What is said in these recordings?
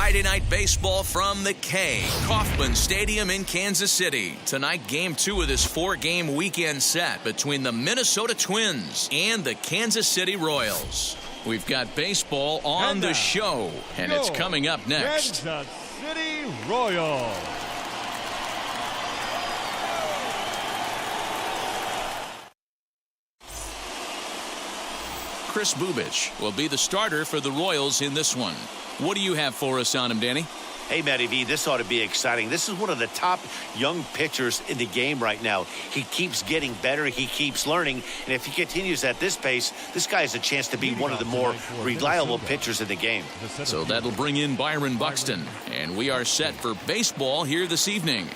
Friday Night Baseball from the K, Kauffman Stadium in Kansas City. Tonight, Game 2 of this 4-game weekend set between the Minnesota Twins and the Kansas City Royals. We've got baseball on the show, and it's coming up next. Kansas City Royals. Chris Bubich will be the starter for the Royals in this one. What do you have for us on him, Danny? Hey, Matty V, this ought to be exciting. This is one of the top young pitchers in the game right now. He keeps getting better. He keeps learning. And if he continues at this pace, this guy has a chance to be one of the more reliable pitchers in the game. So that'll bring in Byron Buxton. And we are set for baseball here this evening.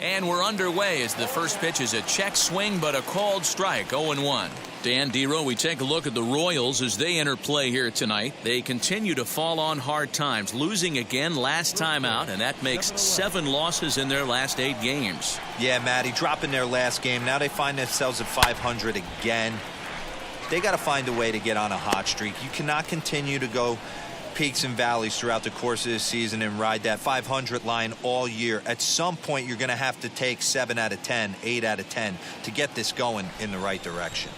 And we're underway as the first pitch is a check swing, but a called strike, 0-1. Dan Dero, we take a look at the Royals as they enter play here tonight. They continue to fall on hard times, losing again last time out, and that makes 7 losses in their last 8 games. Yeah, Matty, dropping their last game. Now they find themselves at 500 again. They got to find a way to get on a hot streak. You cannot continue to go peaks and valleys throughout the course of this season and ride that 500 line all year. At some point, you're going to have to take 7 out of 10, 8 out of 10 to get this going in the right direction.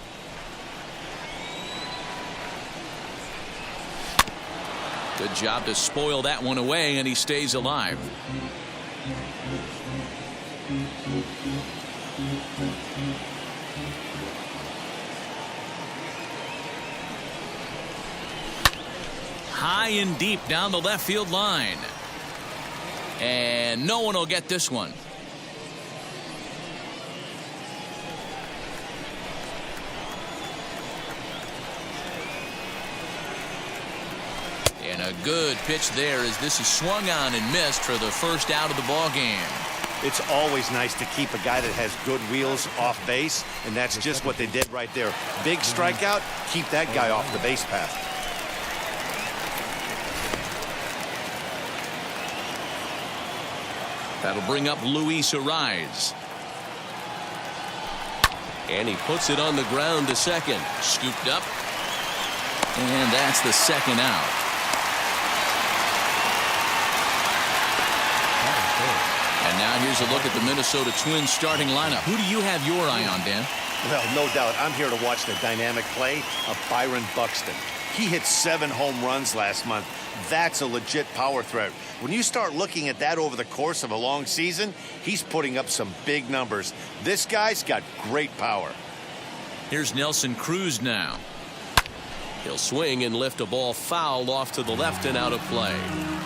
Good job to spoil that one away, and he stays alive. High and deep down the left field line. And no one will get this one. And a good pitch there as this is swung on and missed for the first out of the ball game. It's always nice to keep a guy that has good wheels off base, and that's just what they did right there. Big strikeout, keep that guy off the base path. That'll bring up Luis Ariz. And he puts it on the ground to second. Scooped up. And that's the second out. And now here's a look at the Minnesota Twins starting lineup. Who do you have your eye on, Dan? Well, no doubt. I'm here to watch the dynamic play of Byron Buxton. He hit 7 home runs last month. That's a legit power threat. When you start looking at that over the course of a long season, he's putting up some big numbers. This guy's got great power. Here's Nelson Cruz now. He'll swing and lift a ball foul off to the left and out of play.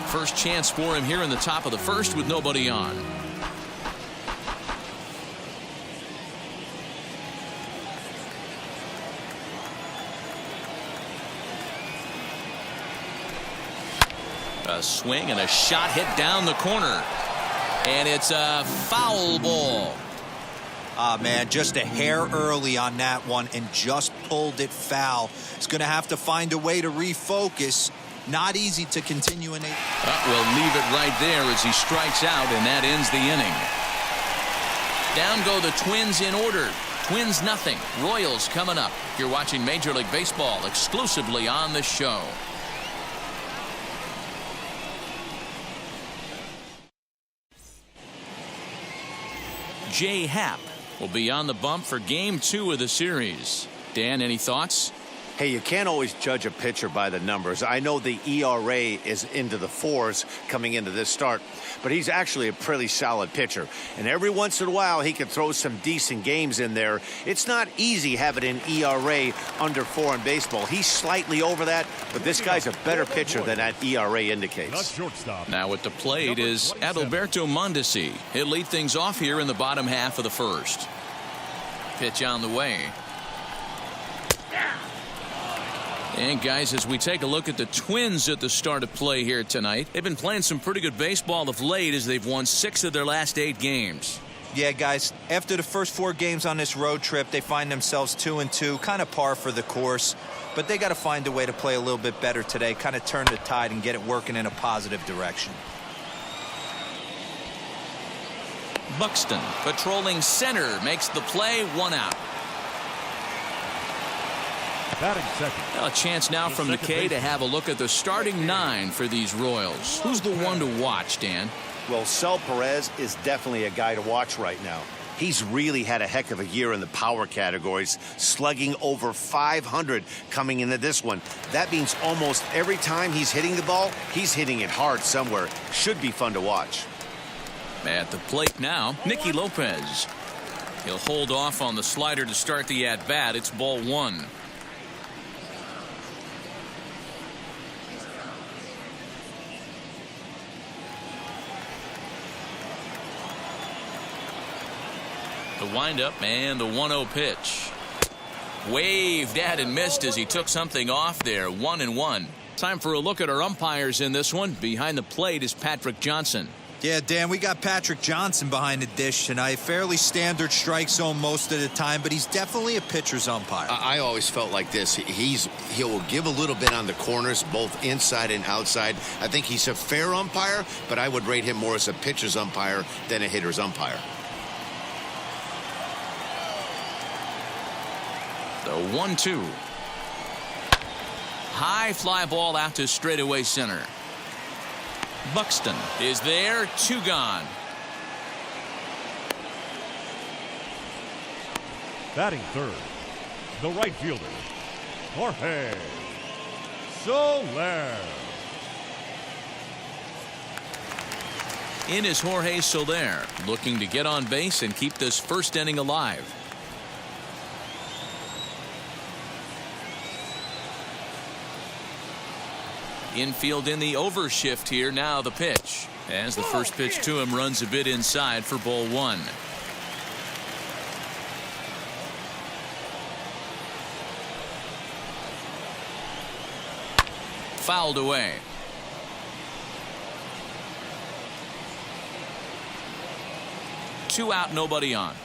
First chance for him here in the top of the first with nobody on. A swing and a shot hit down the corner. And it's a foul ball. Ah, man, just a hair early on that one and just pulled it foul. He's going to have to find a way to refocus. Not easy to continue in a... We'll leave it right there as he strikes out, and that ends the inning. Down go the Twins in order. Twins nothing. Royals coming up. You're watching Major League Baseball exclusively on the show. Jay Happ will be on the bump for Game 2 of the series. Dan, any thoughts? Hey, you can't always judge a pitcher by the numbers. I know the ERA is into the 4s coming into this start, but he's actually a pretty solid pitcher. And every once in a while, he can throw some decent games in there. It's not easy having an ERA under 4 in baseball. He's slightly over that, but this guy's a better pitcher than that ERA indicates. Now at the plate is Adalberto Mondesi. He'll lead things off here in the bottom half of the first. Pitch on the way. And guys, as we take a look at the Twins at the start of play here tonight, they've been playing some pretty good baseball of late as they've won 6 of their last 8 games. Yeah, guys, after the first 4 games on this road trip, they find themselves 2-2, kind of par for the course. But they got to find a way to play a little bit better today, kind of turn the tide and get it working in a positive direction. Buxton patrolling center makes the play, 1 out. Batting second. Well, a chance now from McKay to have a look at the starting 9 for these Royals. Who's the one to watch, Dan? Well, Sel Perez is definitely a guy to watch right now. He's really had a heck of a year in the power categories, slugging over 500 coming into this one. That means almost every time he's hitting the ball, he's hitting it hard somewhere. Should be fun to watch. At the plate now, Nicky Lopez. He'll hold off on the slider to start the at-bat. It's ball 1. The windup and the 1-0 pitch. Waved at and missed as he took something off there. 1-1. Time for a look at our umpires in this one. Behind the plate is Patrick Johnson. Yeah, Dan, we got Patrick Johnson behind the dish tonight. Fairly standard strike zone most of the time, but he's definitely a pitcher's umpire. I always felt like this. He'll give a little bit on the corners, both inside and outside. I think he's a fair umpire, but I would rate him more as a pitcher's umpire than a hitter's umpire. The 1-2. High fly ball out to straightaway center. Buxton is there. 2 gone. Batting third, the right fielder, Jorge Soler. In is Jorge Soler, looking to get on base and keep this first inning alive. Infield in the overshift here. Now the pitch. As the first pitch to him runs a bit inside for ball 1. Fouled away. Two out, nobody on.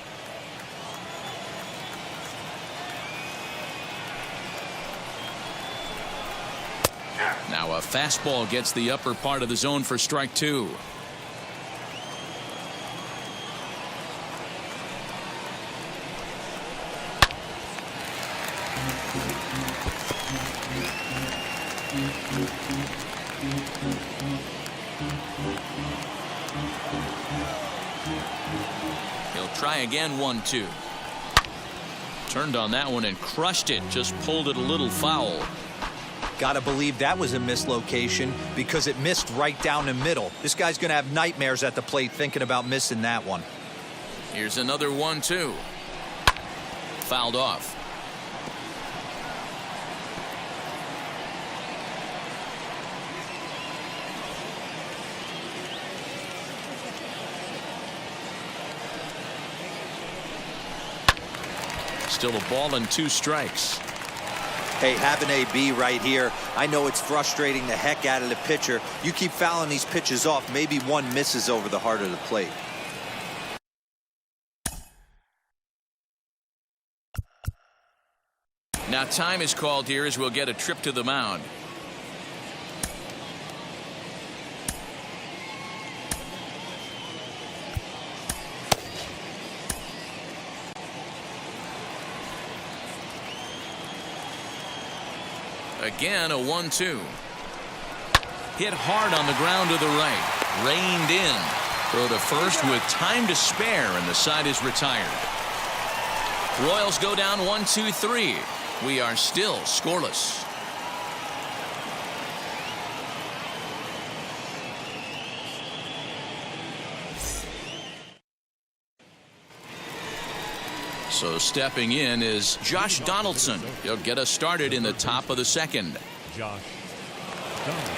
Now a fastball gets the upper part of the zone for strike 2. He'll try again. 1-2. Turned on that one and crushed it. Just pulled it a little foul. Gotta believe that was a mislocation because it missed right down the middle. This guy's gonna have nightmares at the plate thinking about missing that one. Here's another 1-2. Fouled off. Still a ball and 2 strikes. Hey, have an AB right here. I know it's frustrating the heck out of the pitcher. You keep fouling these pitches off, maybe one misses over the heart of the plate. Now time is called here as we'll get a trip to the mound. Again, a 1-2. Hit hard on the ground to the right. Reined in. Throw to first with time to spare, and the side is retired. Royals go down 1-2-3. We are still scoreless. So stepping in is Josh Donaldson. He'll get us started in the top of the second. Josh Donaldson.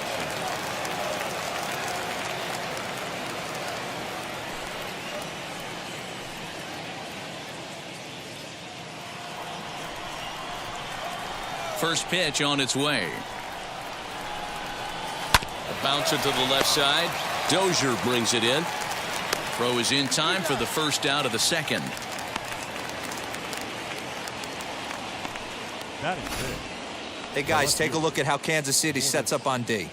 First pitch on its way. A bouncer to the left side. Dozier brings it in. Throw is in time for the first out of the second. Hey guys, take a look at how Kansas City sets up on D.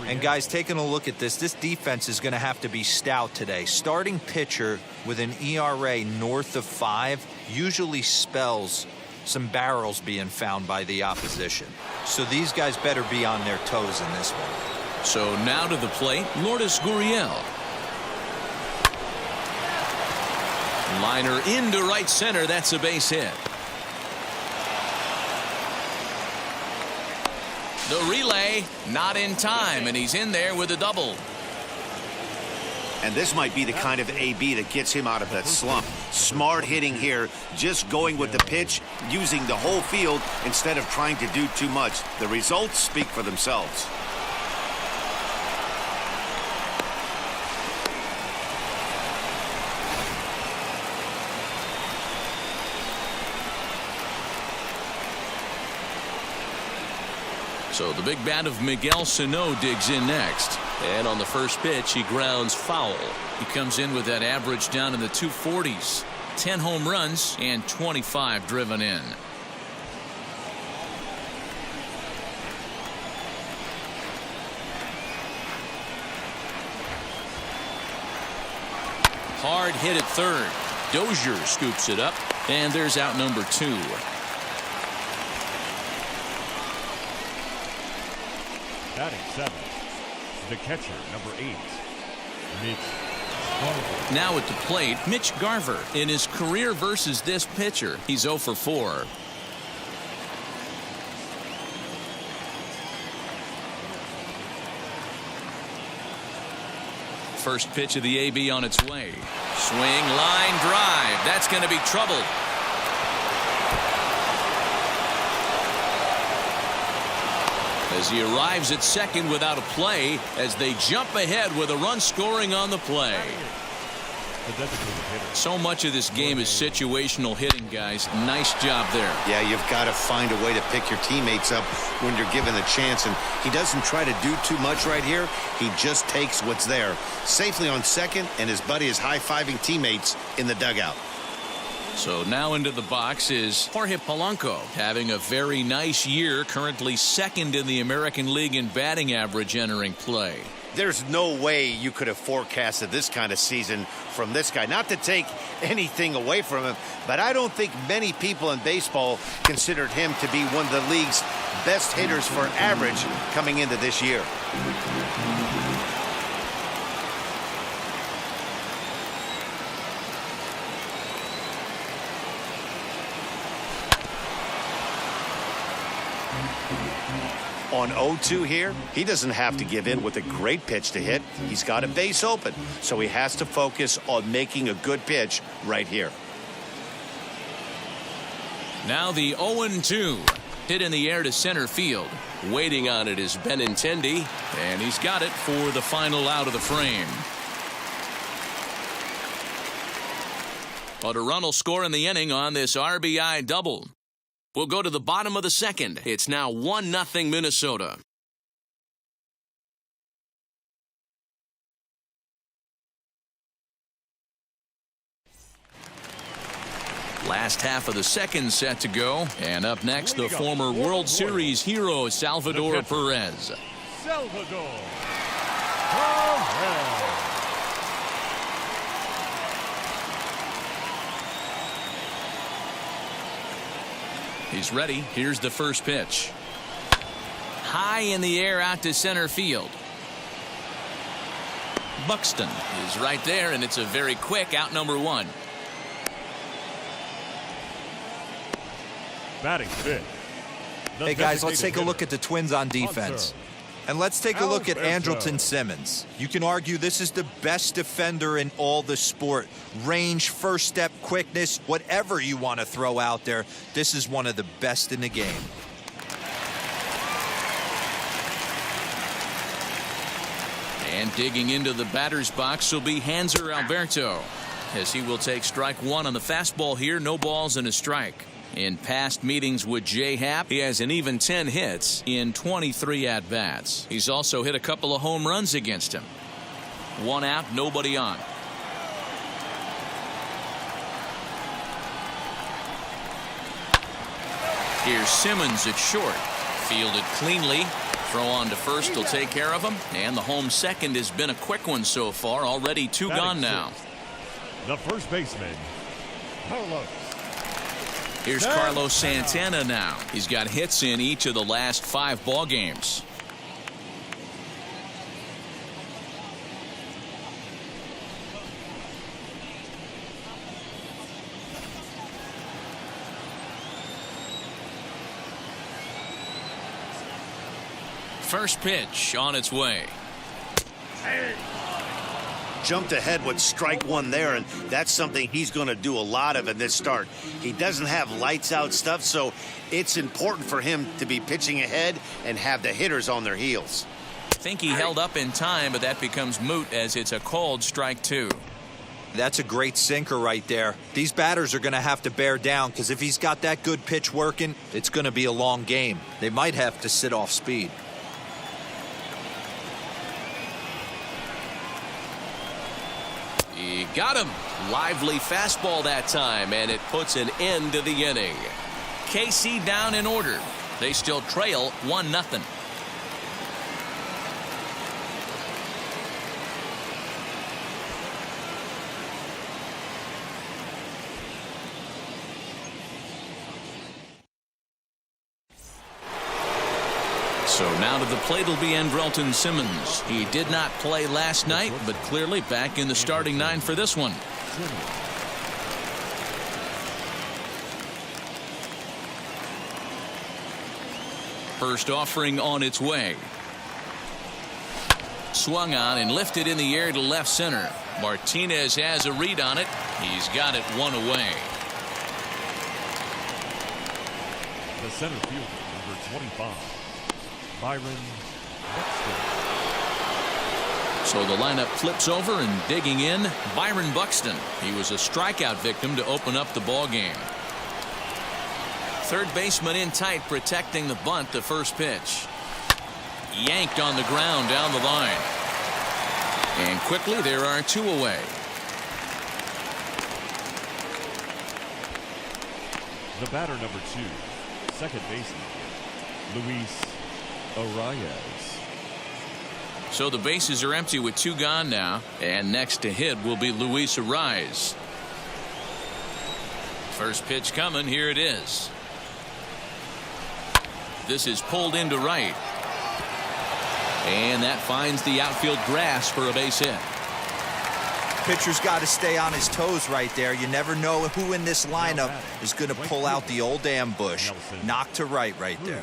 And guys, taking a look at this defense is going to have to be stout today. Starting pitcher with an ERA north of 5 usually spells some barrels being found by the opposition. So these guys better be on their toes in this one. So now to the plate, Lourdes Gurriel. Liner into right center. That's a base hit. The relay not in time, and he's in there with a double. And this might be the kind of AB that gets him out of that slump. Smart hitting here, just going with the pitch, using the whole field instead of trying to do too much. The results speak for themselves. So the big bat of Miguel Sano digs in next. And on the first pitch, he grounds foul. He comes in with that average down in the 240s. 10 home runs and 25 driven in. Hard hit at third. Dozier scoops it up, and there's out number 2. Batting 7, the catcher, number 8, Mitch Garver. Now at the plate, Mitch Garver. In his career versus this pitcher, he's 0 for 4. First pitch of the AB on its way. Swing, line drive. That's going to be trouble. As he arrives at second without a play, as they jump ahead with a run scoring on the play. So much of this game is situational hitting, guys. Nice job there. Yeah, you've got to find a way to pick your teammates up when you're given a chance, and he doesn't try to do too much right here. He just takes what's there. Safely on second, and his buddy is high-fiving teammates in the dugout. So now into the box is Jorge Polanco, having a very nice year, currently second in the American League in batting average entering play. There's no way you could have forecasted this kind of season from this guy. Not to take anything away from him, but I don't think many people in baseball considered him to be one of the league's best hitters for average coming into this year. On 0-2 here, he doesn't have to give in with a great pitch to hit. He's got a base open, so he has to focus on making a good pitch right here. Now the 0-2. Hit in the air to center field. Waiting on it is Benintendi, and he's got it for the final out of the frame. But a run will score in the inning on this RBI double. We'll go to the bottom of the second. It's now 1-0 Minnesota. Last half of the second set to go. And up next, the former World Series hero, Salvador Perez. Salvador Perez. He's ready. Here's the first pitch. High in the air out to center field. Buxton is right there, and it's a very quick out number 1. Batting 5th. Hey guys, let's take a look at the Twins on defense. And let's take a look at Andrelton Simmons. You can argue this is the best defender in all the sport. Range, first step, quickness, whatever you want to throw out there, this is one of the best in the game. And digging into the batter's box will be Hanser Alberto, as he will take strike 1 on the fastball here. No balls and a strike. In past meetings with J-Happ, he has an even 10 hits in 23 at-bats. He's also hit a couple of home runs against him. 1 out, nobody on. Here's Simmons at short. Fielded cleanly. Throw on to first will take care of him. And the home second has been a quick one so far. Already 2 gone now. The first baseman, Carlos. Here's Carlos Santana now. He's got hits in each of the last 5 ball games. First pitch on its way. Jumped ahead with strike one there, and that's something he's going to do a lot of in this start. He doesn't have lights out stuff, so it's important for him to be pitching ahead and have the hitters on their heels. I think he held up in time, but that becomes moot as it's a called strike 2. That's a great sinker right there. These batters are going to have to bear down, because if he's got that good pitch working, it's going to be a long game. They might have to sit off speed. He got him. Lively fastball that time, and it puts an end to the inning. KC down in order. They still trail 1-0. So now to the plate will be Andrelton Simmons. He did not play last night, but clearly back in the starting 9 for this one. First offering on its way. Swung on and lifted in the air to left center. Martinez has a read on it. He's got it 1 away. The center fielder, number 25, Byron Buxton. So the lineup flips over, and digging in, Byron Buxton. He was a strikeout victim to open up the ball game. Third baseman in tight, protecting the bunt. The first pitch. Yanked on the ground down the line. And quickly there are 2 away. The batter, number 2, second baseman, Luis Arias. So the bases are empty with 2 gone now, and next to hit will be Luis Arias. First pitch coming. Here it is. This is pulled into right, and that finds the outfield grass for a base hit. Pitcher's got to stay on his toes right there. You never know who in this lineup is going to pull out the old ambush. Knock to right there.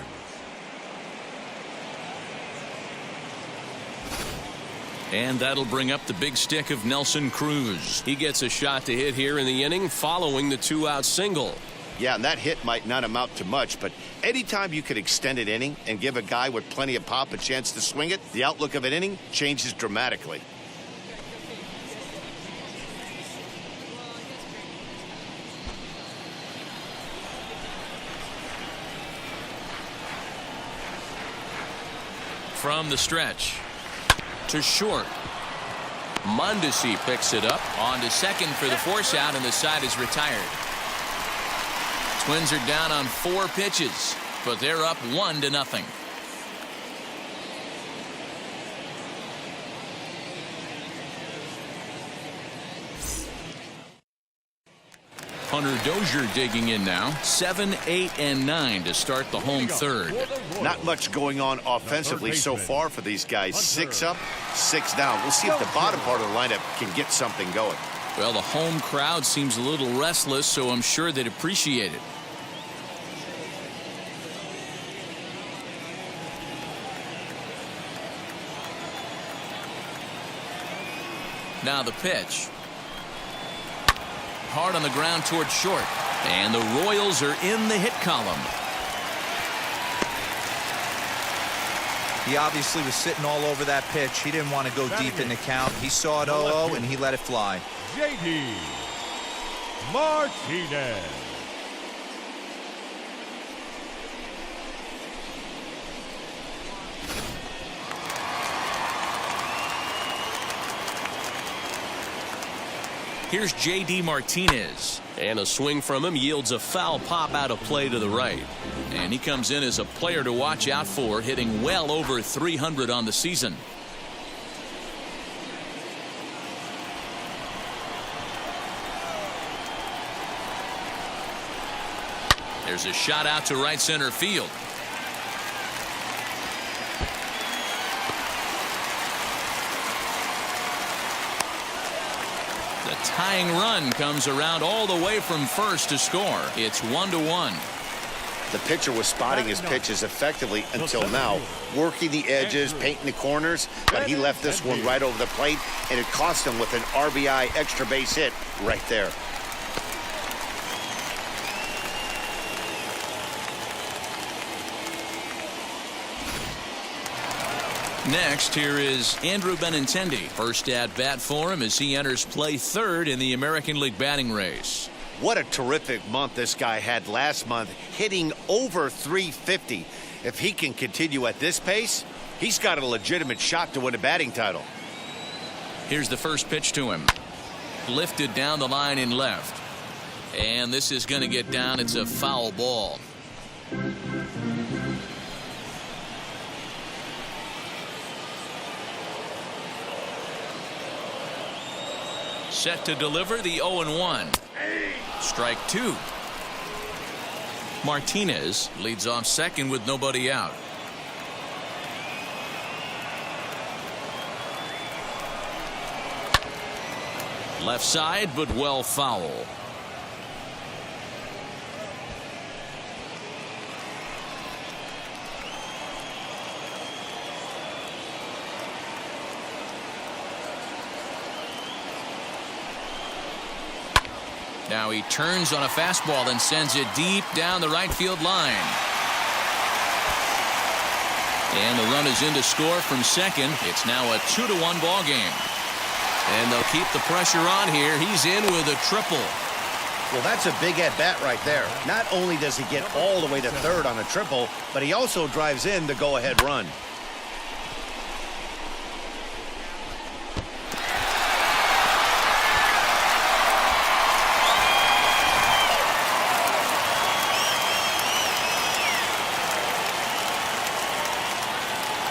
And that'll bring up the big stick of Nelson Cruz. He gets a shot to hit here in the inning following the 2-out single. Yeah, and that hit might not amount to much, but anytime you can extend an inning and give a guy with plenty of pop a chance to swing it, the outlook of an inning changes dramatically. From the stretch to short. Mondesi picks it up on to second for the force out, and the side is retired. Twins are down on 4 pitches, but they're up 1-0. Hunter Dozier digging in now. 7, 8, and 9 to start the home third. Not much going on offensively so far for these guys. 6 up, 6 down. We'll see if the bottom part of the lineup can get something going. Well, the home crowd seems a little restless, so I'm sure they'd appreciate it. Now the pitch. Hard on the ground toward short. And the Royals are in the hit column. He obviously was sitting all over that pitch. He didn't want to go deep in the count. He saw it 0-0 and he let it fly. J.D. Martinez. Here's J.D. Martinez. And a swing from him yields a foul pop out of play to the right. And he comes in as a player to watch out for, hitting well over 300 on the season. There's a shot out to right center field. The tying run comes around all the way from first to score. It's 1-1. The pitcher was spotting his pitches effectively until now, working the edges, painting the corners, but he left this one right over the plate, and it cost him with an RBI extra base hit right there. Next, here is Andrew Benintendi. First at bat for him as he enters play third in the American League batting race. What a terrific month this guy had last month, hitting over 350. If he can continue at this pace, he's got a legitimate shot to win a batting title. Here's the first pitch to him. Lifted down the line in left. And this is going to get down. It's a foul ball. Set to deliver the 0-1. Strike two. Martinez leads off second with nobody out. Left side, but well foul. Now he turns on a fastball and sends it deep down the right field line. And the run is in to score from second. It's now a 2-1 ball game. And they'll keep the pressure on here. He's in with a triple. Well, that's a big at-bat right there. Not only does he get all the way to third on a triple, but he also drives in the go-ahead run.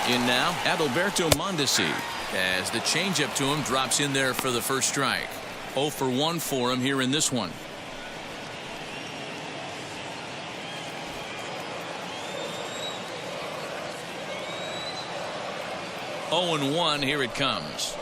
In now, Adalberto Mondesi, as the changeup to him drops in there for the first strike. 0 for 1 for him here in this one. Oh and 1, here it comes.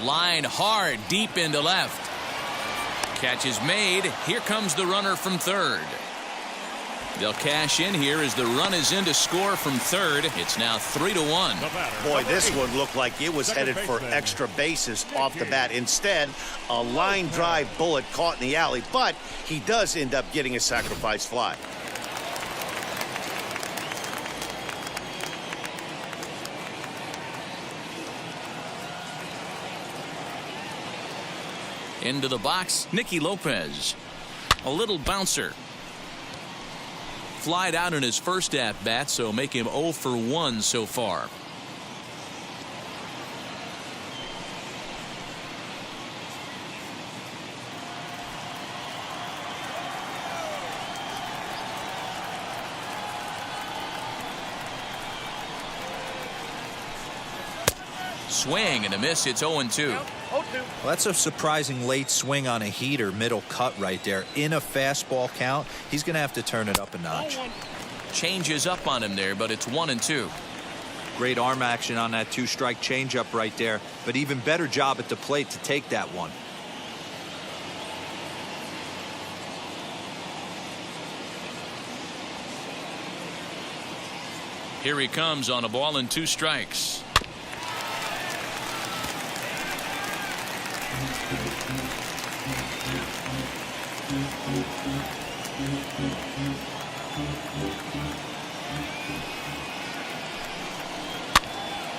Line hard deep into left. Catch is made. Here comes the runner from third. They'll cash in here as the run is in to score from third. It's now 3-1. Boy, this one looked like it was headed for extra bases off the bat. Instead, a line drive bullet caught in the alley, but he does end up getting a sacrifice fly. Into the box, Nicky Lopez. A little bouncer. Flied out in his first at-bat, so make him 0 for 1 so far. Swing and a miss. It's 0-2. Well, that's a surprising late swing on a heater, middle cut right there. In a fastball count, he's going to have to turn it up a notch. Changes up on him there, but it's 1-2. Great arm action on that two-strike changeup right there, but even better job at the plate to take that one. Here he comes on a ball and 2 strikes.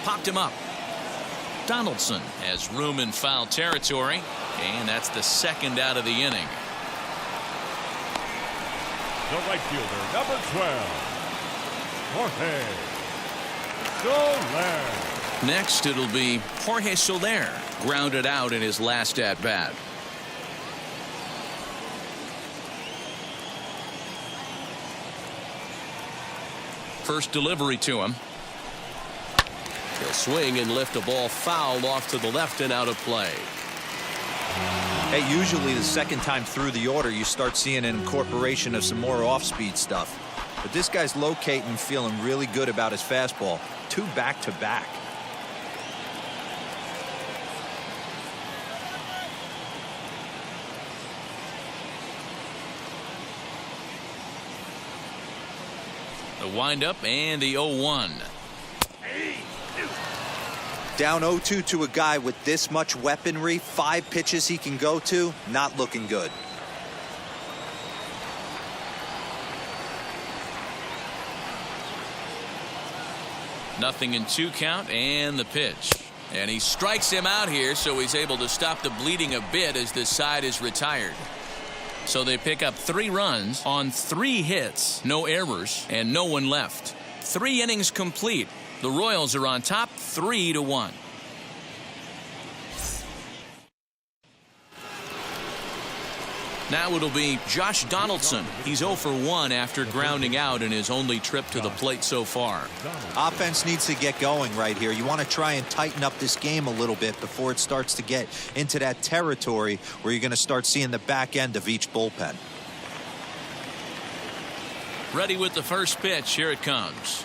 Popped him up. Donaldson has room in foul territory. And that's the second out of the inning. The right fielder, number 12, Jorge Soler. Next, it'll be Jorge Soler, grounded out in his last at-bat. First delivery to him. He'll swing and lift a ball foul off to the left and out of play. Hey, usually the second time through the order, you start seeing an incorporation of some more off-speed stuff. But this guy's locating, feeling really good about his fastball. 2 back-to-back. The windup and the 0-1. Down 0-2 to a guy with this much weaponry, 5 pitches he can go to, not looking good. Nothing in 2 count and the pitch. And he strikes him out here, so he's able to stop the bleeding a bit as this side is retired. So they pick up 3 runs on 3 hits, no errors, and no one left. 3 innings complete. The Royals are on top 3-1. Now it'll be Josh Donaldson. He's 0 for 1 after grounding out in his only trip to the plate so far. Offense needs to get going right here. You want to try and tighten up this game a little bit before it starts to get into that territory where you're going to start seeing the back end of each bullpen. Ready with the first pitch. Here it comes.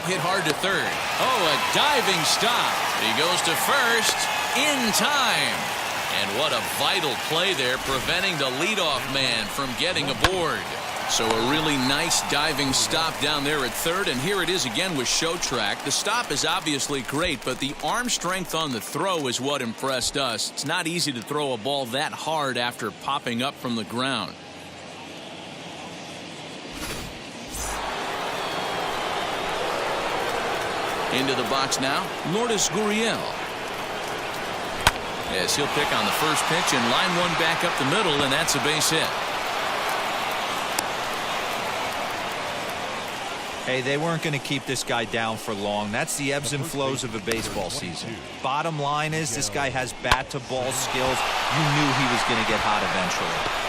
Hit hard to third. Oh, a diving stop. He goes to first in time. And what a vital play there, preventing the leadoff man from getting aboard. So a really nice diving stop down there at third, and here it is again with Show Track. The stop is obviously great, but the arm strength on the throw is what impressed us. It's not easy to throw a ball that hard after popping up from the ground. Into the box now, Lourdes Gurriel. Yes, he'll pick on the first pitch and line one back up the middle, and that's a base hit. Hey, they weren't going to keep this guy down for long. That's the ebbs and flows of a baseball season. Bottom line is this guy has bat-to-ball skills. You knew he was going to get hot eventually.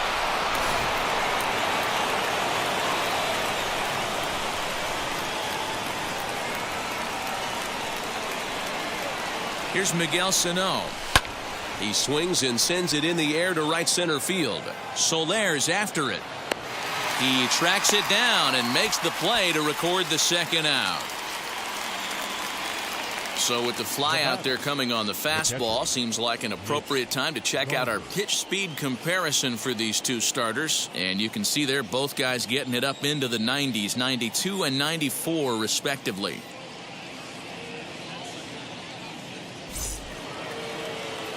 Here's Miguel Sano. He swings and sends it in the air to right center field. Soler's after it. He tracks it down and makes the play to record the second out. So with the fly out there coming on the fastball, seems like an appropriate time to check out our pitch speed comparison for these two starters. And you can see there both guys getting it up into the 90s, 92 and 94 respectively.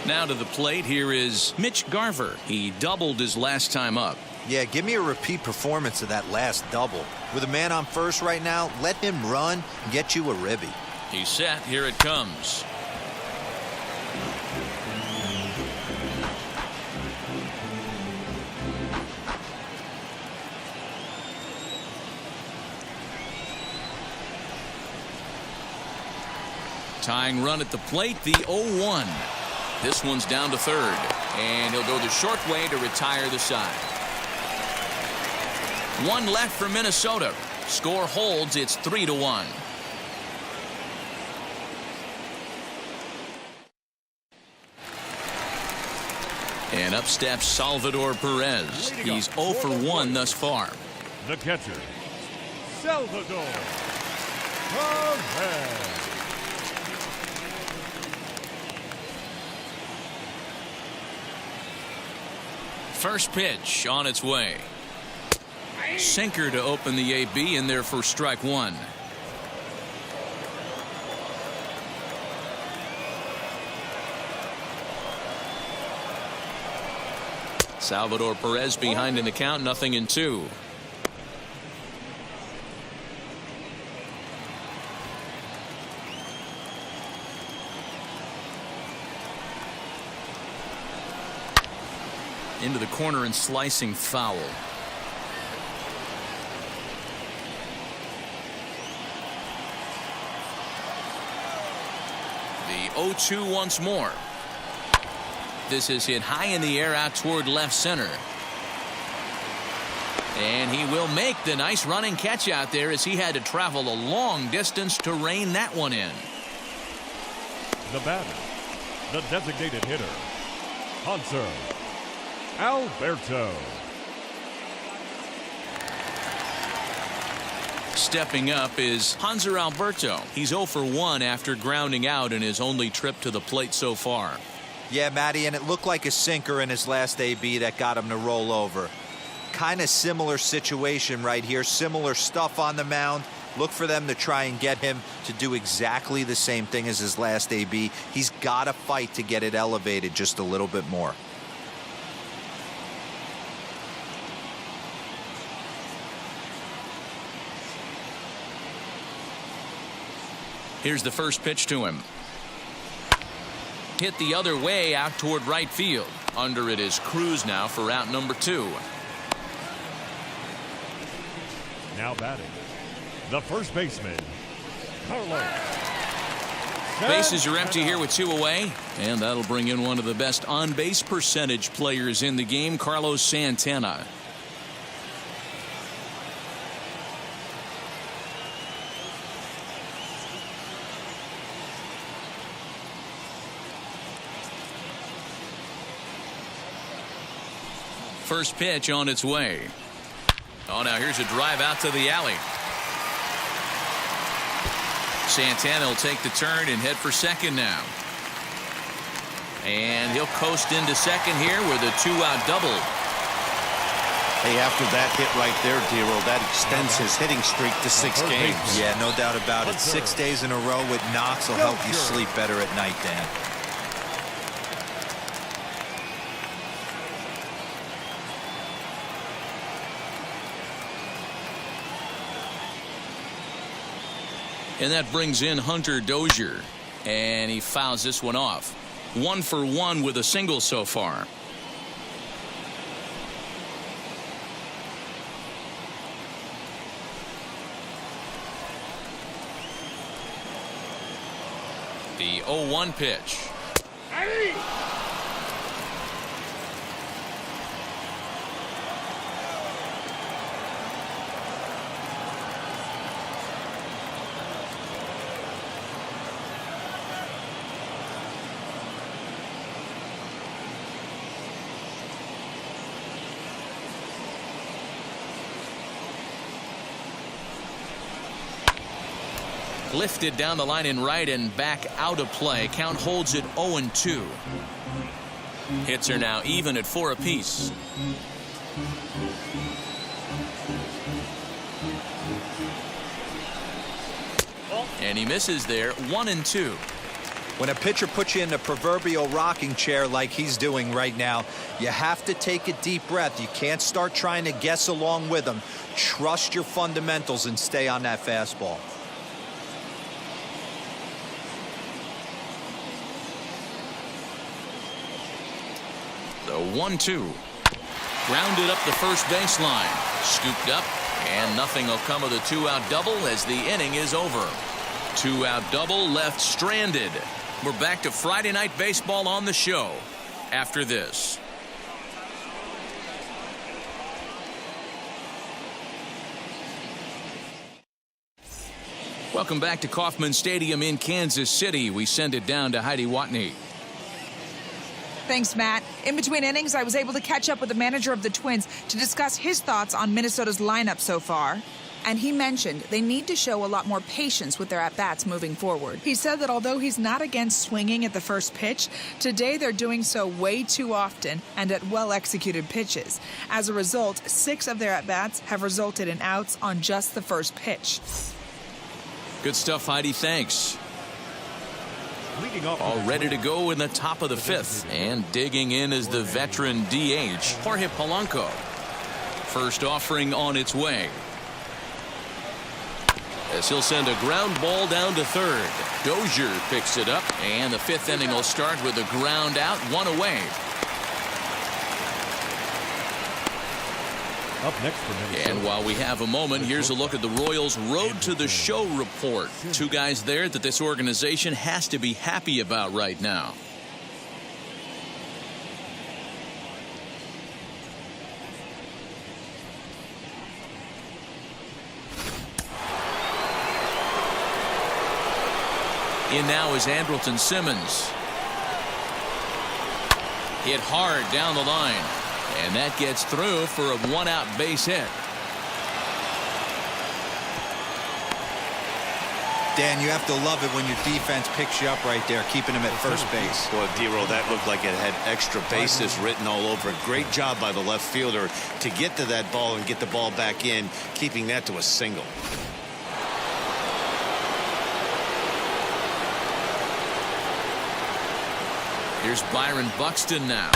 Now to the plate, here is Mitch Garver. He doubled his last time up. Yeah, give me a repeat performance of that last double. With a man on first right now, let him run and get you a ribby. He's set. Here it comes. Tying run at the plate, the 0-1. This one's down to third, and he'll go the short way to retire the side. One left for Minnesota. Score holds. It's 3-1. And up steps Salvador Perez. He's 0 for 1 thus far. The catcher, Salvador Perez. First pitch on its way. Sinker to open the AB in there for strike one. Salvador Perez behind in the count, 0-2. into the corner and slicing foul. The 0-2 once more. This is hit high in the air out toward left center. And he will make the nice running catch out there as he had to travel a long distance to rein that one in. The batter, the designated hitter, Hanser Alberto. Stepping up is Hanser Alberto. He's 0 for 1 after grounding out in his only trip to the plate so far. Yeah, Matty, and it looked like a sinker in his last AB that got him to roll over. Kind of similar situation right here. Similar stuff on the mound. Look for them to try and get him to do exactly the same thing as his last AB. He's got to fight to get it elevated just a little bit more. Here's the first pitch to him. Hit the other way out toward right field. Under it is Cruz now for out number 2. Now batting, the first baseman, Carlos. Bases are empty here with 2 away, and that'll bring in one of the best on-base percentage players in the game, Carlos Santana. First pitch on its way. Oh, now here's a drive out to the alley. Santana will take the turn and head for second now. And he'll coast into second here with a 2-out double. Hey, after that hit right there, Dero, that extends his hitting streak to 6 games. Yeah, no doubt about it. 6 days in a row with knocks will help you sleep better at night, Dan. And that brings in Hunter Dozier. And he fouls this one off. 1 for 1 with a single so far. The 0-1 pitch. Lifted down the line in right and back out of play. Count holds it 0-2. Hits are now even at 4 apiece. And he misses there. 1-2. When a pitcher puts you in the proverbial rocking chair like he's doing right now, you have to take a deep breath. You can't start trying to guess along with him. Trust your fundamentals and stay on that fastball. The 1-2. Grounded up the first baseline. Scooped up, and nothing will come of the 2-out double as the inning is over. 2-out double left stranded. We're back to Friday Night Baseball on the show after this. Welcome back to Kauffman Stadium in Kansas City. We send it down to Heidi Watney. Thanks, Matt. In between innings, I was able to catch up with the manager of the Twins to discuss his thoughts on Minnesota's lineup so far. And he mentioned they need to show a lot more patience with their at-bats moving forward. He said that although he's not against swinging at the first pitch, today they're doing so way too often and at well-executed pitches. As a result, 6 of their at-bats have resulted in outs on just the first pitch. Good stuff, Heidi. Thanks. All ready to go in the top of the 5th. And digging in is the veteran DH, Jorge Polanco. First offering on its way. As he'll send a ground ball down to third. Dozier picks it up, and the 5th inning will start with a ground out, 1 away. Up next for Minnesota. And while we have a moment, here's a look at the Royals' Road to the Show report. Two guys there that this organization has to be happy about right now. In now is Andrelton Simmons. Hit hard down the line. And that gets through for a one-out base hit. Dan, you have to love it when your defense picks you up right there, keeping him at first base. Boy, D-Roll, that looked like it had extra bases written all over it. Great job by the left fielder to get to that ball and get the ball back in, keeping that to a single. Here's Byron Buxton now.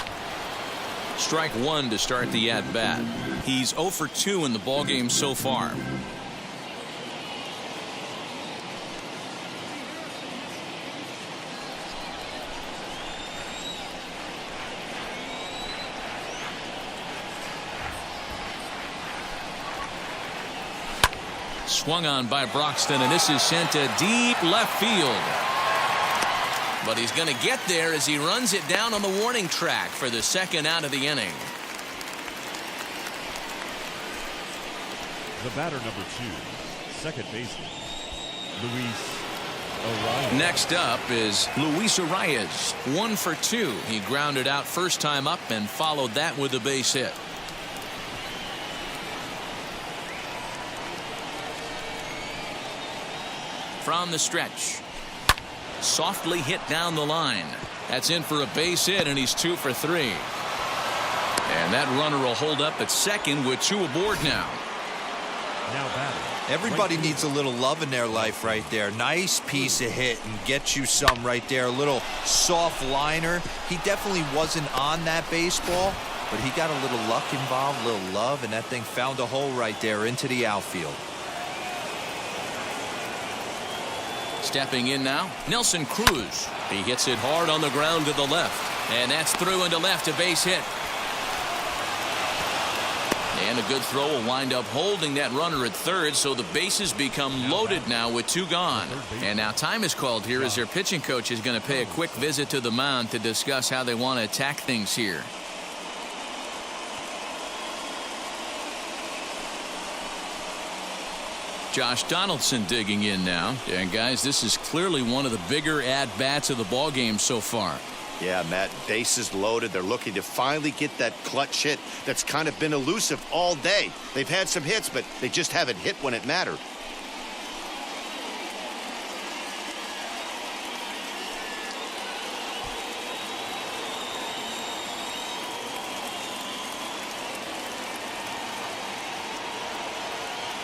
Strike one to start the at-bat. He's 0 for 2 in the ballgame so far. Swung on by Broxton, and this is sent to deep left field. But he's going to get there as he runs it down on the warning track for the second out of the inning. The batter number 2, second baseman, Luis Arias. Next up is Luis Arias, 1 for 2. He grounded out first time up and followed that with a base hit. From the stretch. Softly hit down the line. That's in for a base hit, and he's 2 for 3. And that runner will hold up at second with 2 aboard now. Now batting. Everybody needs a little love in their life right there. Nice piece of hit and get you some right there. A little soft liner. He definitely wasn't on that baseball, but he got a little luck involved, a little love, and that thing found a hole right there into the outfield. Stepping in now, Nelson Cruz. He hits it hard on the ground to the left. And that's through into left, a base hit. And a good throw will wind up holding that runner at third, so the bases become loaded now with 2 gone. And now time is called here as their pitching coach is going to pay a quick visit to the mound to discuss how they want to attack things here. Josh Donaldson digging in now. And guys, this is clearly one of the bigger at-bats of the ballgame so far. Yeah, Matt, bases loaded. They're looking to finally get that clutch hit that's kind of been elusive all day. They've had some hits, but they just haven't hit when it mattered.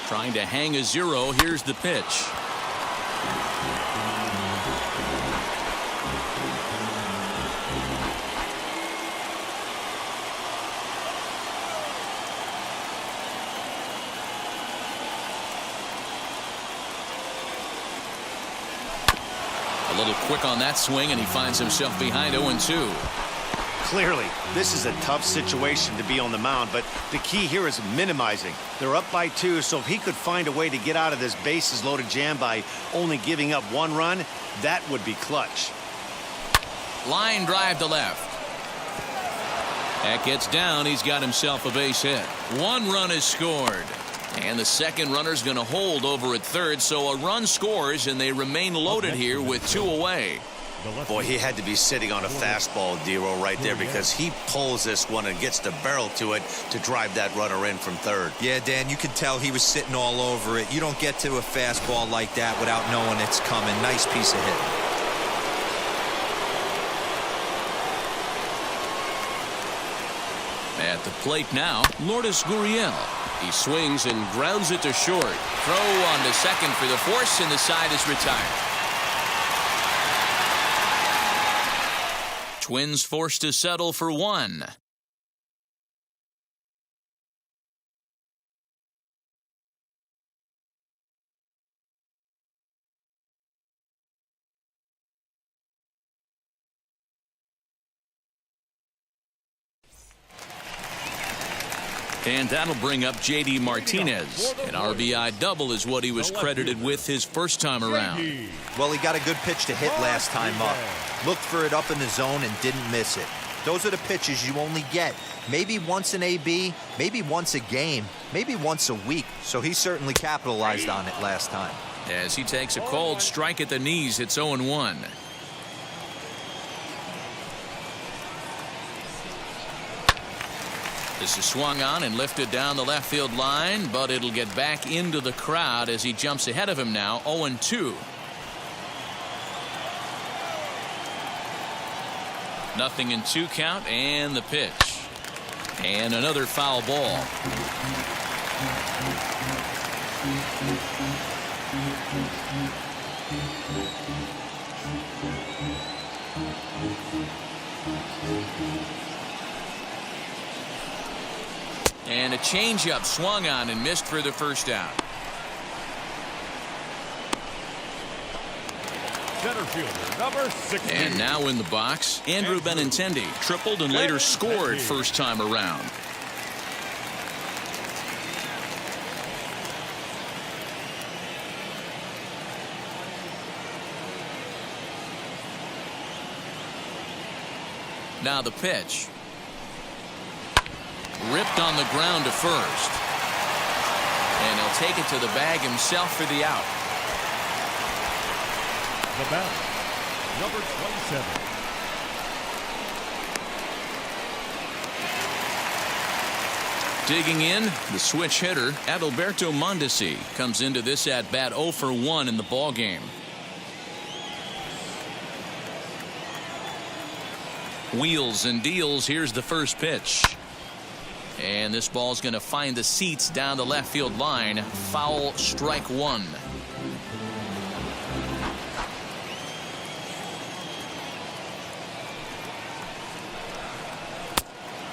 Trying to hang a 0. Here's the pitch. A little quick on that swing, and he finds himself behind 0-2. Clearly, this is a tough situation to be on the mound, but the key here is minimizing. They're up by 2, so if he could find a way to get out of this bases loaded jam by only giving up 1 run, that would be clutch. Line drive to left. That gets down. He's got himself a base hit. 1 run is scored. And the second runner's going to hold over at third, so a run scores, and they remain loaded here with 2 away. Boy, he had to be sitting on a fastball, D-Roll, right there, because he pulls this one and gets the barrel to it to drive that runner in from third. Yeah, Dan, you could tell he was sitting all over it. You don't get to a fastball like that without knowing it's coming. Nice piece of hit. At the plate now, Lourdes Gurriel. He swings and grounds it to short. Throw on to second for the force, and the side is retired. Twins forced to settle for 1. And that'll bring up J.D. Martinez. An RBI double is what he was credited with his first time around. Well, he got a good pitch to hit last time up. Looked for it up in the zone and didn't miss it. Those are the pitches you only get maybe once in AB, maybe once a game, maybe once a week. So he certainly capitalized on it last time. As he takes a cold strike at the knees, it's 0-1. This is swung on and lifted down the left field line, but it'll get back into the crowd as he jumps ahead of him now, 0-2. Nothing in 2 count, and the pitch. And another foul ball. And a changeup swung on and missed for the first out. Center fielder, number 16. And now in the box, Andrew Benintendi tripled and later scored first time around. Now the pitch. Ripped on the ground to first. And he'll take it to the bag himself for the out. The bat, number 27. Digging in, the switch hitter, Adalberto Mondesi, comes into this at bat 0 for 1 in the ball game. Wheels and deals. Here's the first pitch. And this ball's going to find the seats down the left field line. Foul, strike 1.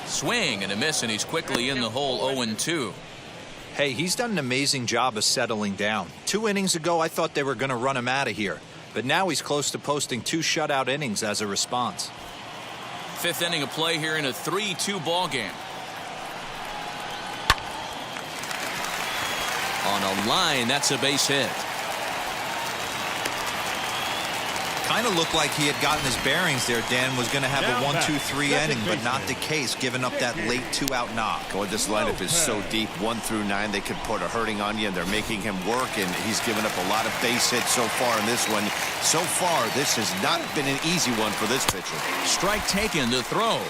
Swing and a miss, and he's quickly in the hole. 0-2. Hey, he's done an amazing job of settling down. 2 innings ago, I thought they were going to run him out of here. But now he's close to posting 2 shutout innings as a response. 5th inning of play here in a 3-2 ball game. On a line, that's a base hit. Kind of looked like he had gotten his bearings there. Dan was going to have Now a 1-2-3 back. inning, but not the case, giving up that late 2-out knock. Boy, this lineup is so deep, 1 through 9. They could put a hurting on you, and they're making him work, and he's given up a lot of base hits so far in this one. So far, this has not been an easy one for this pitcher. Strike taken. The throw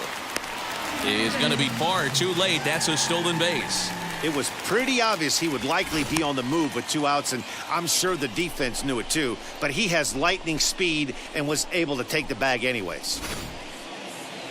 is going to be far too late. That's a stolen base. It was pretty obvious he would likely be on the move with 2 outs, and I'm sure the defense knew it too, but he has lightning speed and was able to take the bag anyways.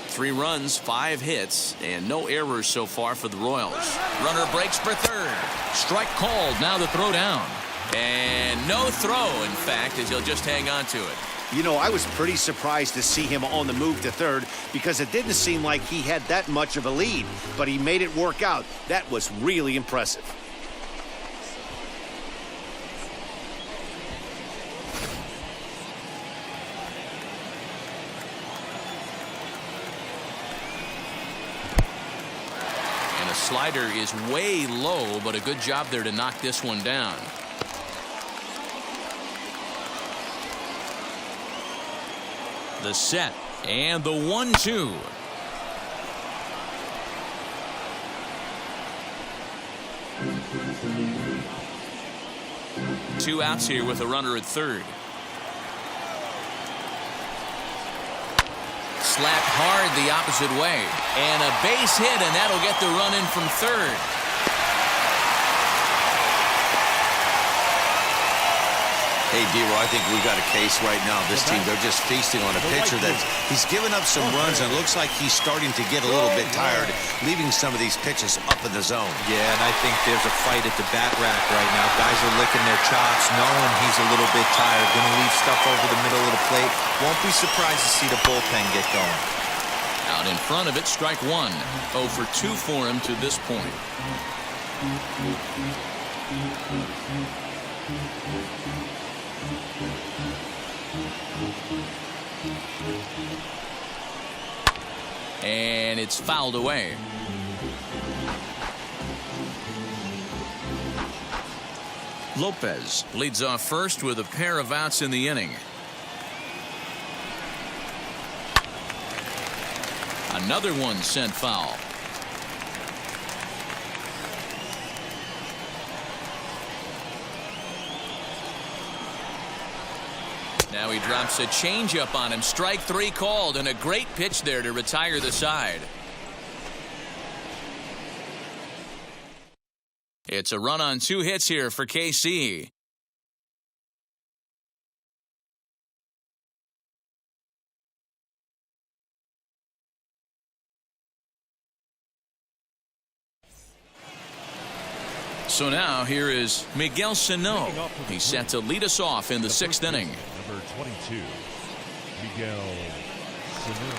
3 runs, 5 hits, and no errors so far for the Royals. Runner breaks for third. Strike called. Now the throw down. And no throw, in fact, as he'll just hang on to it. You know, I was pretty surprised to see him on the move to third because it didn't seem like he had that much of a lead, but he made it work out. That was really impressive. And a slider is way low, but a good job there to knock this one down. The set and the 1-2. Two outs here with a runner at third. Slapped hard the opposite way. And a base hit, and that'll get the run in from third. Hey, D-Roy, I think we got a case right now. This team, they're just feasting on a pitcher that's he's given up some runs, and it looks like he's starting to get a little bit tired, leaving some of these pitches up in the zone. Yeah, and I think there's a fight at the bat rack right now. Guys are licking their chops, knowing he's a little bit tired. Going to leave stuff over the middle of the plate. Won't be surprised to see the bullpen get going. Out in front of it, strike 1. 0 for 2 for him to this point. And it's fouled away. Lopez leads off first with a pair of outs in the inning. Another one sent foul. Now he drops a changeup on him. Strike three called, and a great pitch there to retire the side. It's a run on 2 hits here for KC. So now here is Miguel Sano. He's set to lead us off in the 6th inning. Number 22, Miguel Sano.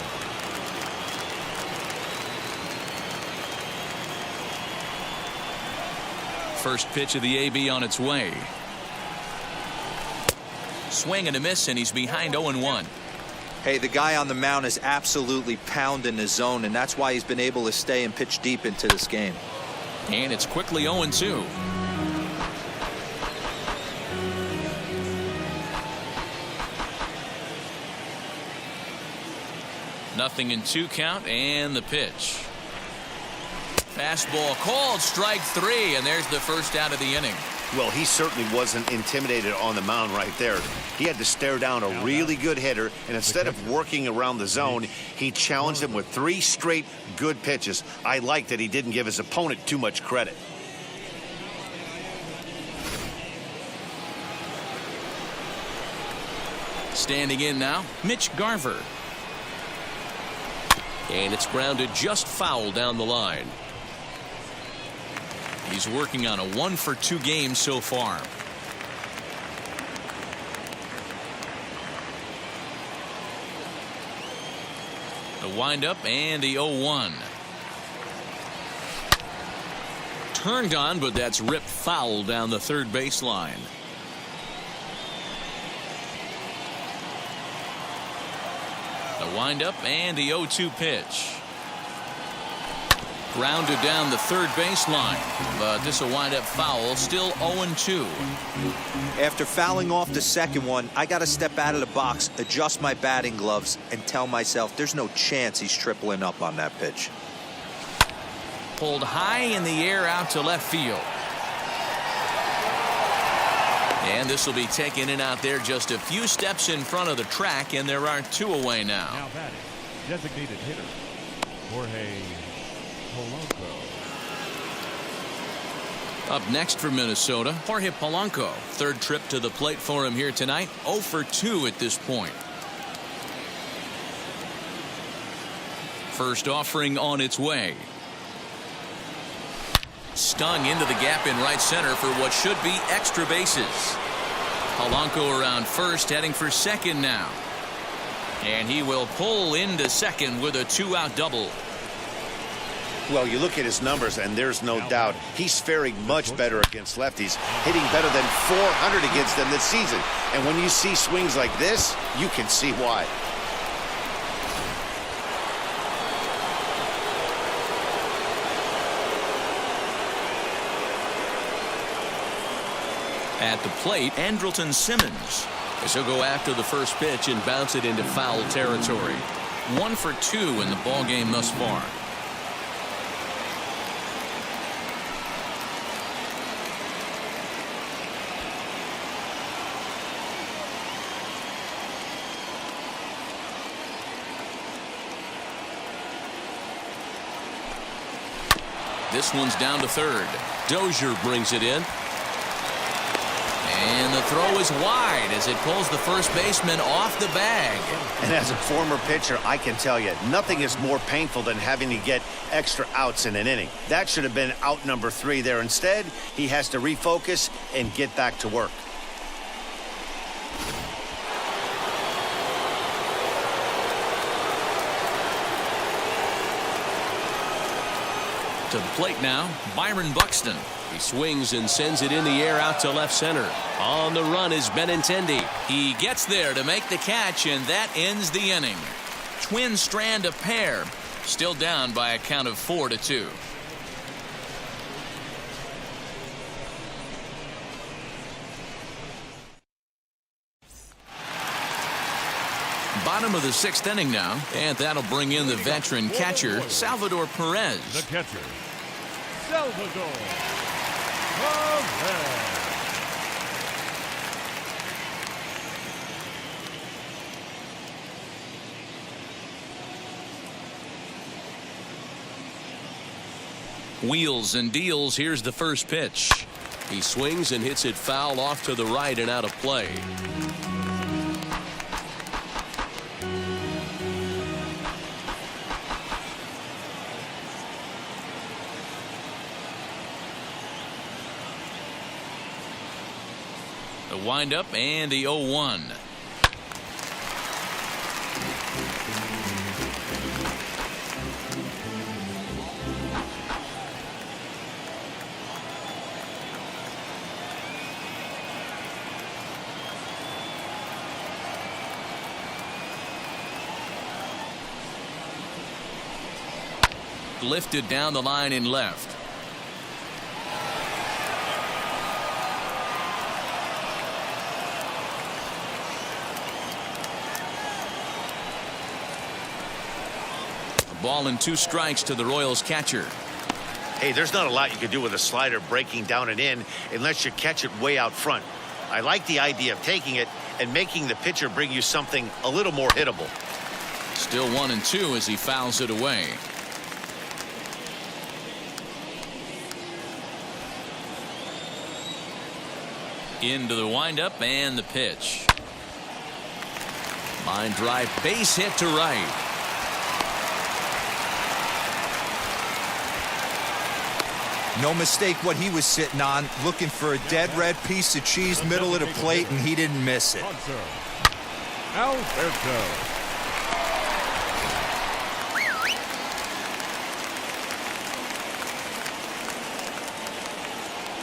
First pitch of the AB on its way. Swing and a miss, and he's behind 0-1. Hey, the guy on the mound is absolutely pounding the zone, and that's why he's been able to stay and pitch deep into this game. And it's quickly 0-2. Nothing in 2 count, and the pitch. Fastball called, strike 3, and there's the first out of the inning. Well, he certainly wasn't intimidated on the mound right there. He had to stare down a really good hitter, and instead of working around the zone, he challenged him with 3 straight good pitches. I like that he didn't give his opponent too much credit. Standing in now, Mitch Garver. And it's grounded just foul down the line. He's working on a 1-for-2 game so far. The windup and the 0-1. Turned on, but that's ripped foul down the third baseline. The windup and the 0-2 pitch. Grounded down the third baseline, but this will wind up foul. Still 0-2. After fouling off the second one, I got to step out of the box, adjust my batting gloves, and tell myself there's no chance he's tripling up on that pitch. Pulled high in the air out to left field. And this will be taken in out there just a few steps in front of the track, and there are 2 away now. Now batting, designated hitter, Jorge Polanco. Up next for Minnesota, Jorge Polanco. Third trip to the plate for him here tonight. 0-for-2 at this point. First offering on its way. Stung into the gap in right center for what should be extra bases. Polanco around first, heading for second now. And he will pull into second with a 2-out double. Well, you look at his numbers, and there's no doubt he's faring much better against lefties, hitting better than .400 against them this season. And when you see swings like this, you can see why. At the plate, Andrelton Simmons, as he'll go after the first pitch and bounce it into foul territory. 1-for-2 in the ballgame thus far. This one's down to third. Dozier brings it in. And the throw is wide as it pulls the first baseman off the bag. And as a former pitcher, I can tell you, nothing is more painful than having to get extra outs in an inning. That should have been out number 3 there. Instead, he has to refocus and get back to work. To the plate now, Byron Buxton. He swings and sends it in the air out to left center. On the run is Benintendi. He gets there to make the catch, and that ends the inning. Twins strand a pair, still down by a count of 4-2. Bottom of the 6th inning now, and that'll bring in the veteran catcher, Salvador The Perez. catcher, Salvador Perez. Wheels and deals. Here's the first pitch. He swings and hits it foul off to the right and out of play. The windup and the 0-1. Lifted down the line in left. A ball and 2 strikes to the Royals catcher. Hey, there's not a lot you can do with a slider breaking down and in unless you catch it way out front. I like the idea of taking it and making the pitcher bring you something a little more hittable. Still 1-2 as he fouls it away. Into the windup and the pitch. Line drive, base hit to right. No mistake what he was sitting on, looking for a dead red piece of cheese middle of the plate, and he didn't miss it. Alberto.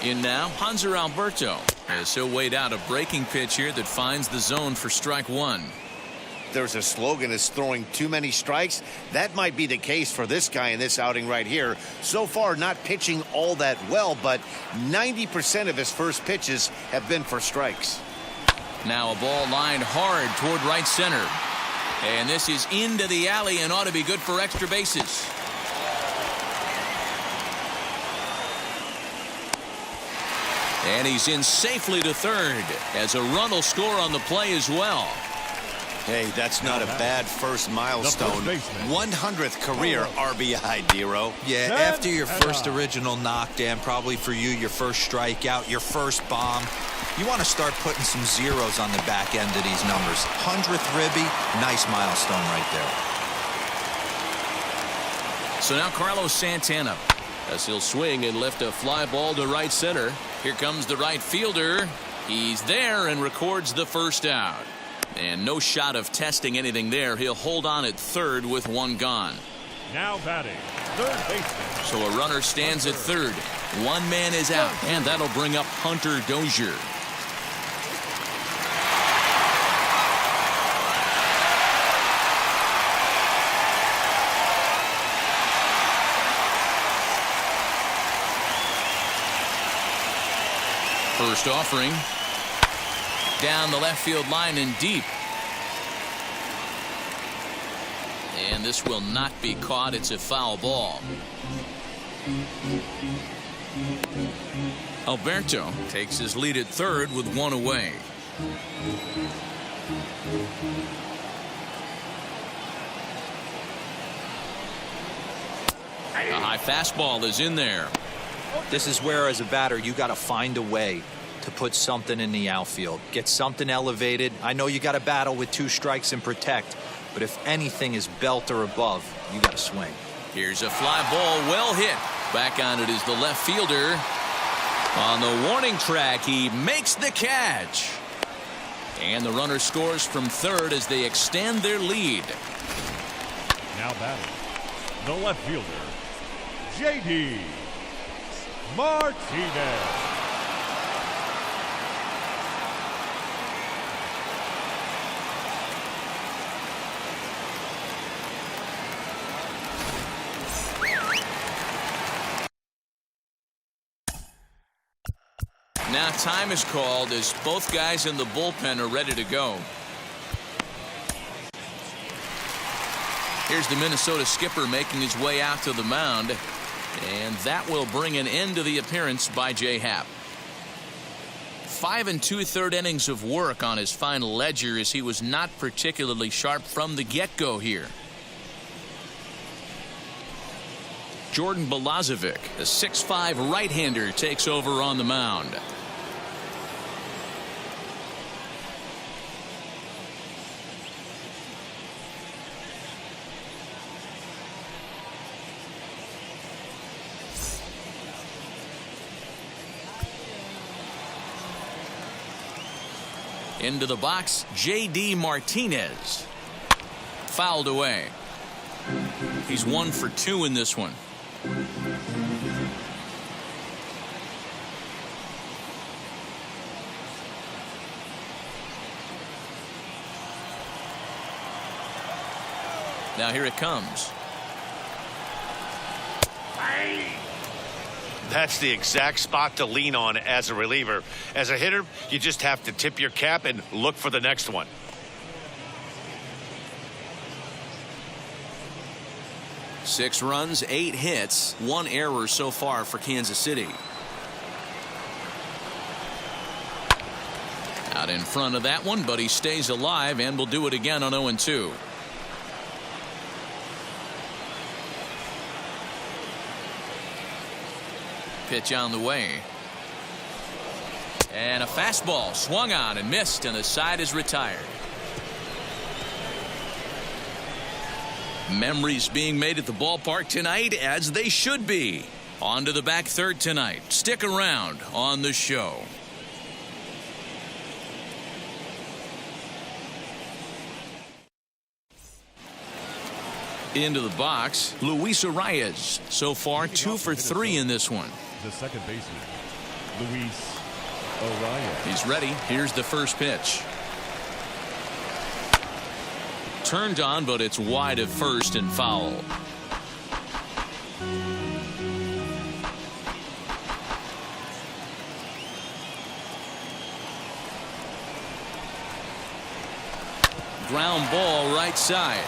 In now, Hanser Alberto, as he'll wait out a breaking pitch here that finds the zone for strike 1. There's a slogan is throwing too many strikes. That might be the case for this guy in this outing right here. So far, not pitching all that well, but 90% of his first pitches have been for strikes. Now a ball lined hard toward right center. And this is into the alley and ought to be good for extra bases. And he's in safely to third as a run will score on the play as well. Hey, that's not a bad first milestone. 100th career RBI, Dero. Yeah, after your first original knockdown, probably for you, your first strikeout, your first bomb, you want to start putting some zeros on the back end of these numbers. 100th ribby, nice milestone right there. So now Carlos Santana, As he'll swing and lift a fly ball to right center. Here comes the right fielder. He's there and records the first out. And no shot of testing anything there. He'll hold on at third with 1 gone. Now batting, third baseman. So a runner stands at third. 1 man is out, and that'll bring up Hunter Dozier. First offering. Down the left field line and deep. And this will not be caught. It's a foul ball. Alberto takes his lead at third with 1 away. A high fastball is in there. This is where, as a batter, you got to find a way to put something in the outfield. Get something elevated. I know you got to battle with 2 strikes and protect, but if anything is belt or above, you got to swing. Here's a fly ball, well hit. Back on it is the left fielder. On the warning track, he makes the catch. And the runner scores from third as they extend their lead. Now batting, the left fielder, J.D. Martinez. Now time is called as both guys in the bullpen are ready to go. Here's the Minnesota skipper making his way out to the mound. And that will bring an end to the appearance by Jay Happ. 5 2/3 innings of work on his final ledger, as he was not particularly sharp from the get-go here. Jordan Balazovic, the 6'5" right-hander, takes over on the mound. Into the box, J.D. Martinez. Fouled away. He's 1 for 2 in this one. Now here it comes. That's the exact spot to lean on as a reliever. As a hitter, you just have to tip your cap and look for the next one. Six runs, 8 hits, 1 error so far for Kansas City. Out in front of that one, but he stays alive and will do it again on 0-2. Pitch on the way. And a fastball swung on and missed, and the side is retired. Memories being made at the ballpark tonight, as they should be. On to the back third tonight. Stick around on the show. Into the box, Luis Arias. So far 2 for 3 in this one. The second baseman, Luis Arias. He's ready. Here's the first pitch. Turned on, but it's wide of first and foul. Ground ball right side.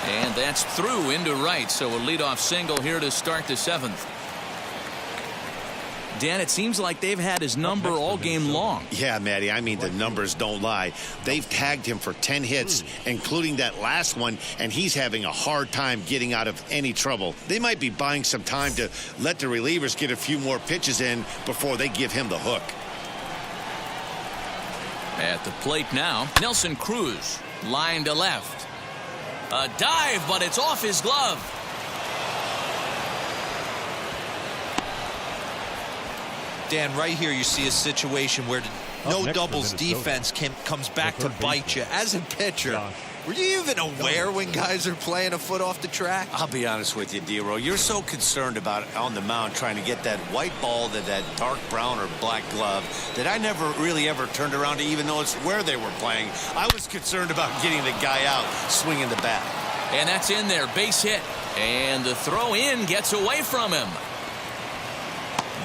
And that's through into right, so a leadoff single here to start the 7th. Dan, it seems like they've had his number all game long. Yeah, Matty, I mean, the numbers don't lie. They've tagged him for 10 hits, including that last one, and he's having a hard time getting out of any trouble. They might be buying some time to let the relievers get a few more pitches in before they give him the hook. At the plate now, Nelson Cruz, line to left. A dive, but it's off his glove. Dan, right here you see a situation where no doubles defense comes back to bite you. As a pitcher, were you even aware when guys are playing a foot off the track? I'll be honest with you, D-Row. You're so concerned about on the mound trying to get that white ball to that dark brown or black glove that I never really ever turned around to even notice where they were playing. I was concerned about getting the guy out swinging the bat. And that's in there, base hit. And the throw in gets away from him.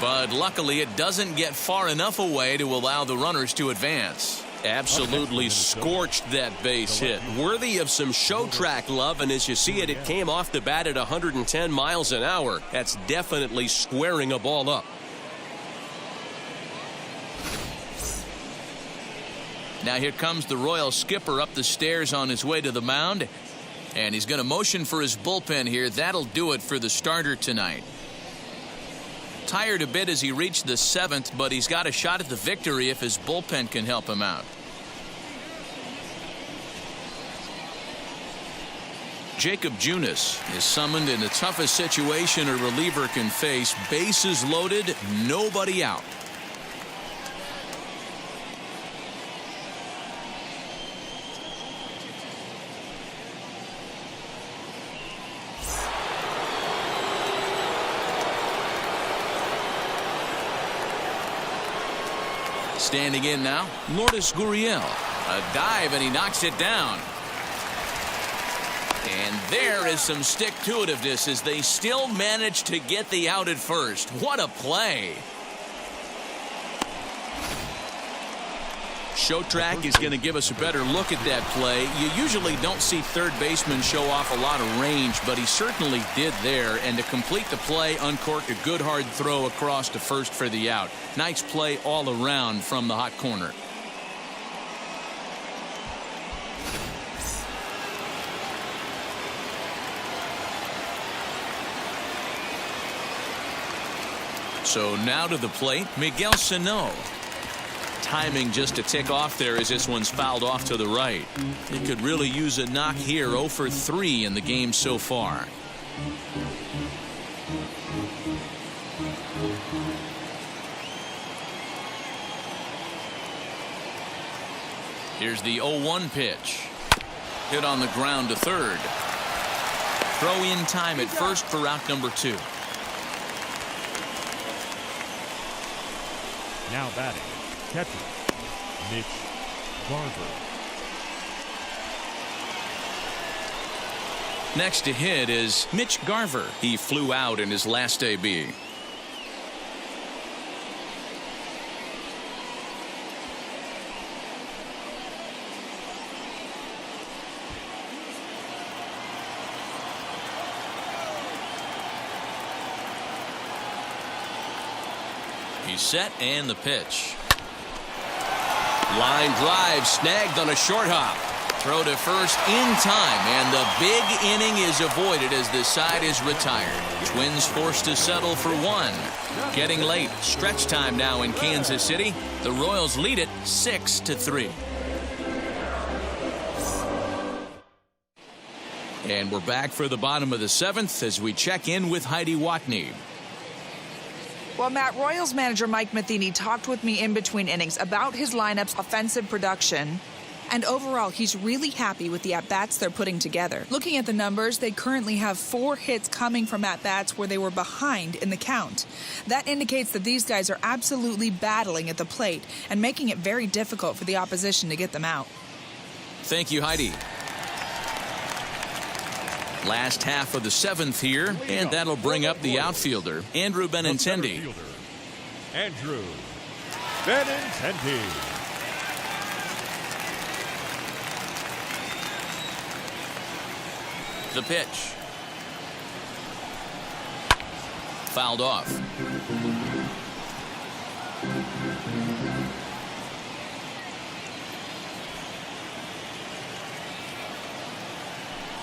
But luckily it doesn't get far enough away to allow the runners to advance. Absolutely scorched that base hit. Worthy of some show track love, and as you see it, it came off the bat at 110 miles an hour. That's definitely squaring a ball up. Now here comes the Royal skipper up the stairs on his way to the mound. And he's going to motion for his bullpen here. That'll do it for the starter tonight. Tired a bit as he reached the 7th, but he's got a shot at the victory if his bullpen can help him out. Jacob Junis is summoned in the toughest situation a reliever can face. Bases loaded, nobody out. Standing in now, Lourdes Gurriel. A dive, and he knocks it down. And there is some stick-to-itiveness as they still manage to get the out at first. What a play. Showtrack is going to give us a better look at that play. You usually don't see third baseman show off a lot of range, but he certainly did there. And to complete the play, uncorked a good hard throw across to first for the out. Nice play all around from the hot corner. So now to the plate, Miguel Sano. Timing just to tick off there as this one's fouled off to the right. He could really use a knock here. 0 for 3 in the game so far. Here's the 0-1 pitch. Hit on the ground to third. Throw in time at first for out number 2. Now batting, catcher, Mitch Garver. Next to hit is Mitch Garver. He flew out in his last AB. He's set and the pitch. Line drive snagged on a short hop. Throw to first in time, and the big inning is avoided as the side is retired. Twins forced to settle for 1. Getting late. Stretch time now in Kansas City. The Royals lead it 6-3. And we're back for the bottom of the 7th as we check in with Heidi Watney. Well, Matt, Royals manager Mike Matheny talked with me in between innings about his lineup's offensive production. And overall, he's really happy with the at-bats they're putting together. Looking at the numbers, they currently have 4 hits coming from at-bats where they were behind in the count. That indicates that these guys are absolutely battling at the plate and making it very difficult for the opposition to get them out. Thank you, Heidi. Last half of the 7th here, and that'll bring up the outfielder, Andrew Benintendi. Andrew Benintendi. The pitch. Fouled off.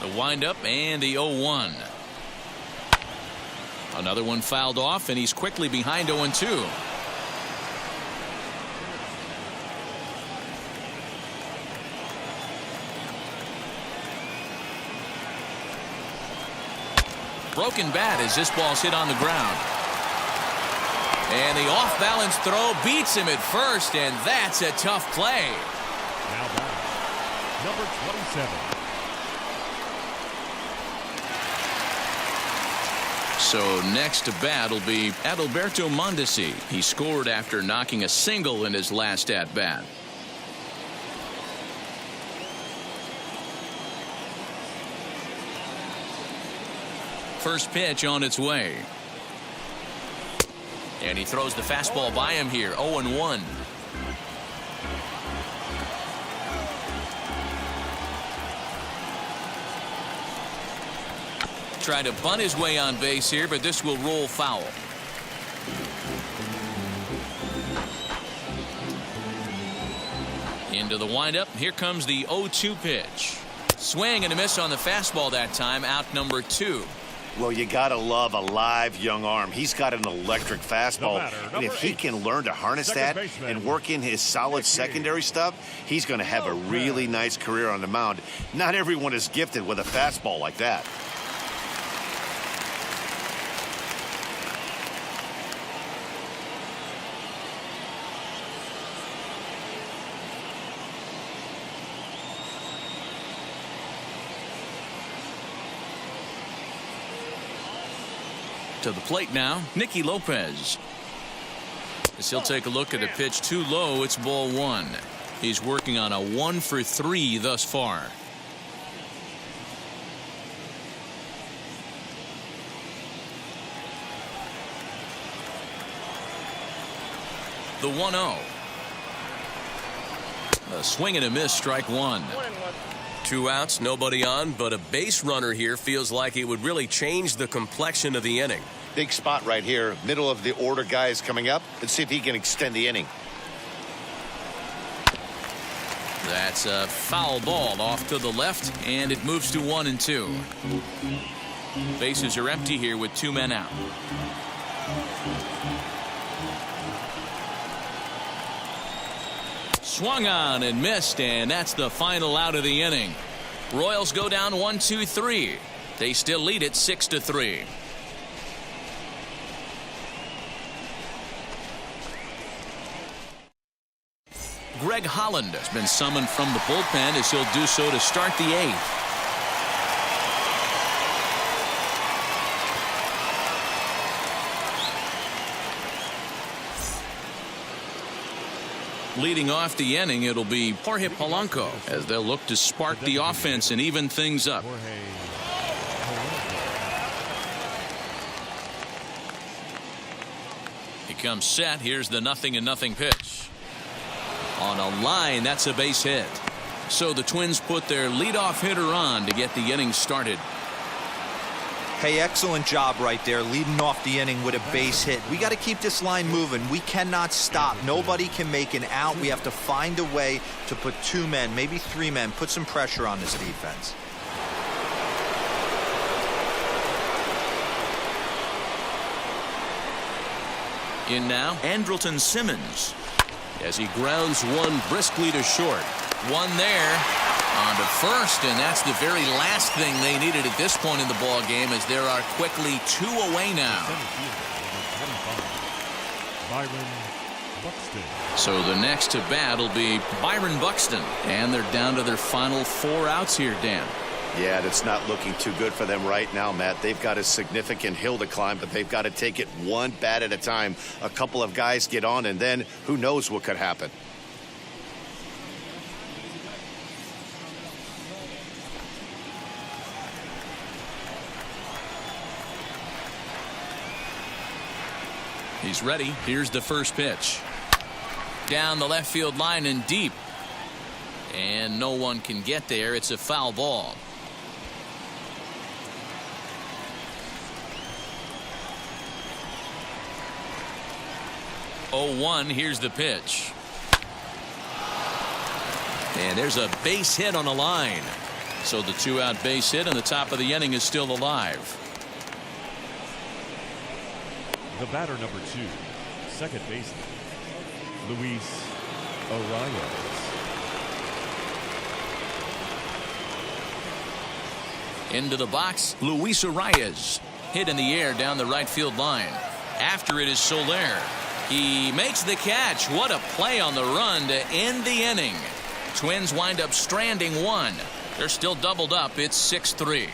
The windup and the 0-1. Another one fouled off, and he's quickly behind 0-2. Broken bat as this ball's hit on the ground. And the off-balance throw beats him at first, and that's a tough play. Now batting, number 27. So next to bat will be Adalberto Mondesi. He scored after knocking a single in his last at-bat. First pitch on its way. And he throws the fastball by him here. 0-1. Trying to bunt his way on base here, but this will roll foul. Into the windup. Here comes the 0-2 pitch. Swing and a miss on the fastball that time. Out number 2. Well, you got to love a live young arm. He's got an electric fastball. And if he can learn to harness that and work in his solid secondary stuff, he's going to have a really nice career on the mound. Not everyone is gifted with a fastball like that. To the plate now, Nicky Lopez. As he'll take a look at a pitch too low, it's ball 1. He's working on a 1 for 3 thus far. The 1-0. A swing and a miss, strike one. 2 outs, nobody on, but a base runner here feels like it would really change the complexion of the inning. Big spot right here. Middle of the order guy is coming up. Let's see if he can extend the inning. That's a foul ball off to the left, and it moves to 1-2. Bases are empty here with 2 men out. Swung on and missed, and that's the final out of the inning. Royals go down 1-2-3. They still lead it 6-3. Greg Holland has been summoned from the bullpen as he'll do so to start the 8th. Leading off the inning, it'll be Jorge Polanco as they'll look to spark the offense and even things up. He comes set. Here's the 0-0 pitch. On a line, that's a base hit. So the Twins put their leadoff hitter on to get the inning started. Hey, excellent job right there, leading off the inning with a base hit. We got to keep this line moving. We cannot stop. Nobody can make an out. We have to find a way to put 2 men, maybe 3 men, put some pressure on this defense. In now, Andrelton Simmons as he grounds one briskly to short. One there. On to first, and that's the very last thing they needed at this point in the ball game, as there are quickly 2 away now. Byron Buxton. So the next to bat will be Byron Buxton, and they're down to their final 4 outs here, Dan. Yeah, it's not looking too good for them right now, Matt. They've got a significant hill to climb, but they've got to take it one bat at a time. A couple of guys get on, and then who knows what could happen. He's ready. Here's the first pitch. Down the left field line and deep. And no one can get there. It's a foul ball. Oh, 1. Here's the pitch. And there's a base hit on a line. So the 2-out base hit, and the top of the inning is still alive. The batter, number 2, second baseman, Luis Arias. Into the box, Luis Arias. Hit in the air down the right field line. After it is Soler. He makes the catch. What a play on the run to end the inning. Twins wind up stranding 1. They're still doubled up. It's 6-3.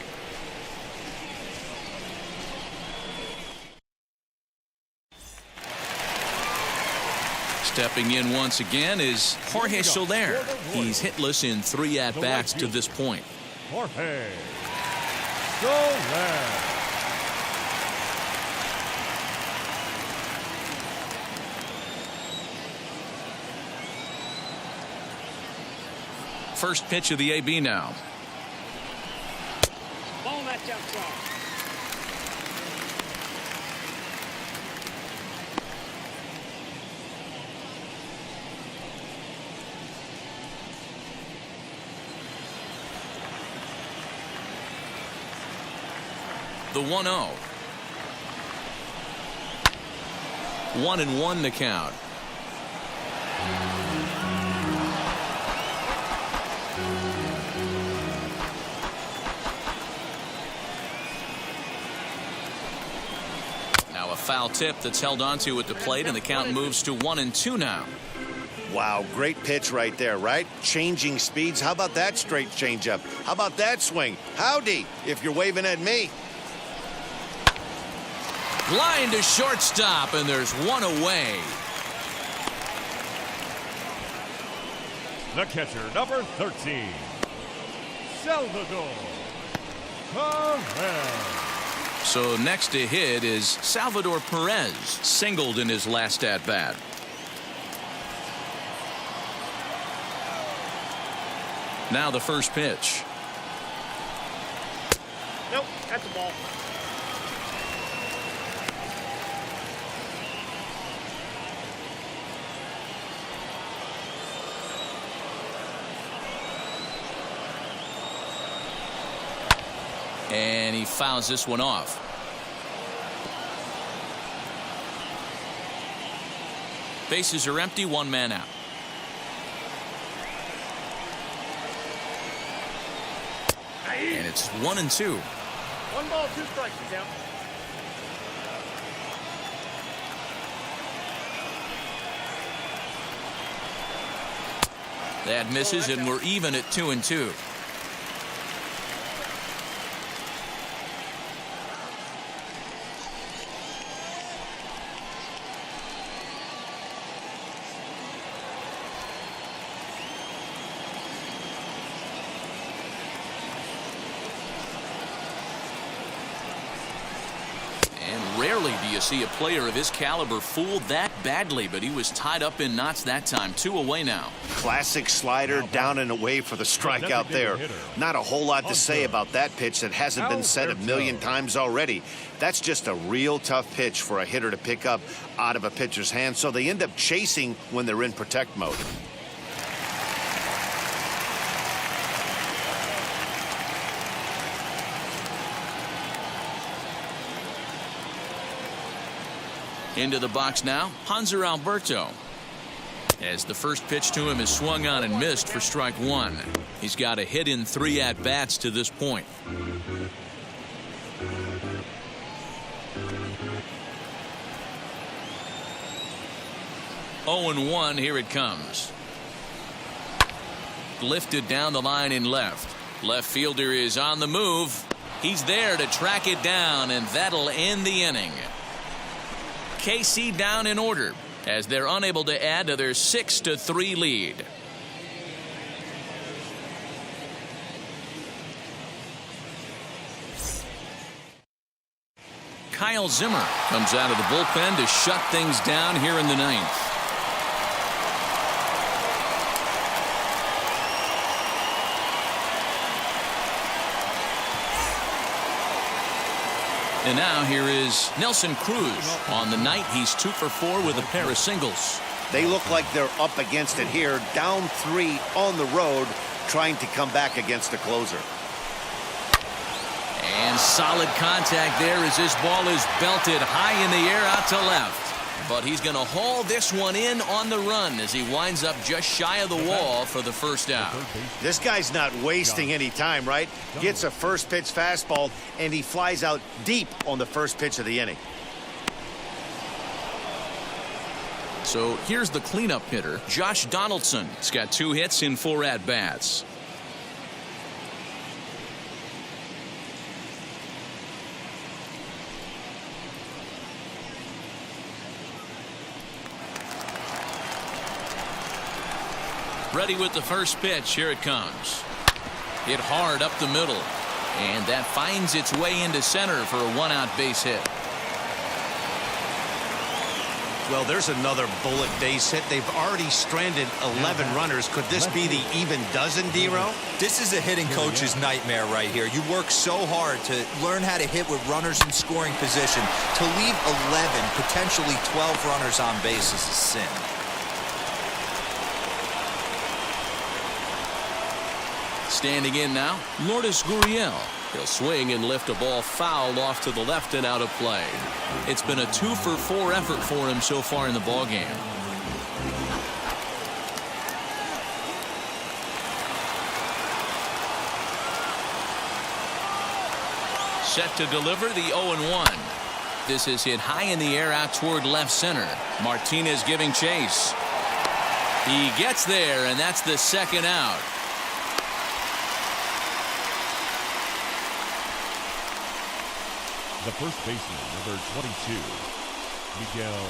Stepping in once again is Jorge Soler. He's hitless in 3 at-bats to this point. Jorge Soler. First pitch of the AB now. Ball match outside. The 1-0. 1-1 the count. Now a foul tip that's held onto at the plate, and the count moves to 1-2 now. Wow, great pitch right there, right? Changing speeds. How about that straight changeup? How about that swing? Howdy, if you're waving at me. Line to shortstop, and there's 1 away. The catcher, number 13, Salvador Perez. So next to hit is Salvador Perez, singled in his last at-bat. Now the first pitch. Nope, that's a ball. And he fouls this one off. Bases are empty, one man out. And it's 1-2. 1 ball, 2 strikes, count. That misses, and we're even at 2-2. Rarely do you see a player of his caliber fooled that badly, but he was tied up in knots that time. 2 away now. Classic slider down and away for the strikeout there. Not a whole lot to say about that pitch that hasn't been said a million times already. That's just a real tough pitch for a hitter to pick up out of a pitcher's hand, so they end up chasing when they're in protect mode. Into the box now, Hanser Alberto. As the first pitch to him is swung on and missed for strike 1. He's got a hit in 3 at-bats to this point. 0-1, here it comes. Lifted down the line in left. Left fielder is on the move. He's there to track it down, and that'll end the inning. KC down in order as they're unable to add to their 6-3 lead. Kyle Zimmer comes out of the bullpen to shut things down here in the 9th. And now here is Nelson Cruz. On the night, he's 2 for 4 with a pair of singles. They look like they're up against it here, down 3 on the road, trying to come back against the closer. And solid contact there as this ball is belted high in the air out to left. But he's going to haul this one in on the run as he winds up just shy of the wall for the first out. This guy's not wasting any time, right? Gets a first pitch fastball, and he flies out deep on the first pitch of the inning. So here's the cleanup hitter, Josh Donaldson. He's got 2 hits in 4 at-bats. Ready with the first pitch. Here it comes. Hit hard up the middle. And that finds its way into center for a 1-out base hit. Well, there's another bullet base hit. They've already stranded 11 runners. Could this be the even dozen, D-Row? This is a hitting coach's nightmare right here. You work so hard to learn how to hit with runners in scoring position. To leave 11, potentially 12 runners on base is a sin. Standing in now, Lourdes Gurriel. He'll swing and lift a ball foul off to the left and out of play. It's been a 2 for 4 effort for him so far in the ballgame. Set to deliver the 0-1. This is hit high in the air out toward left center. Martinez giving chase. He gets there, and that's the second out. The first baseman, number 22, Miguel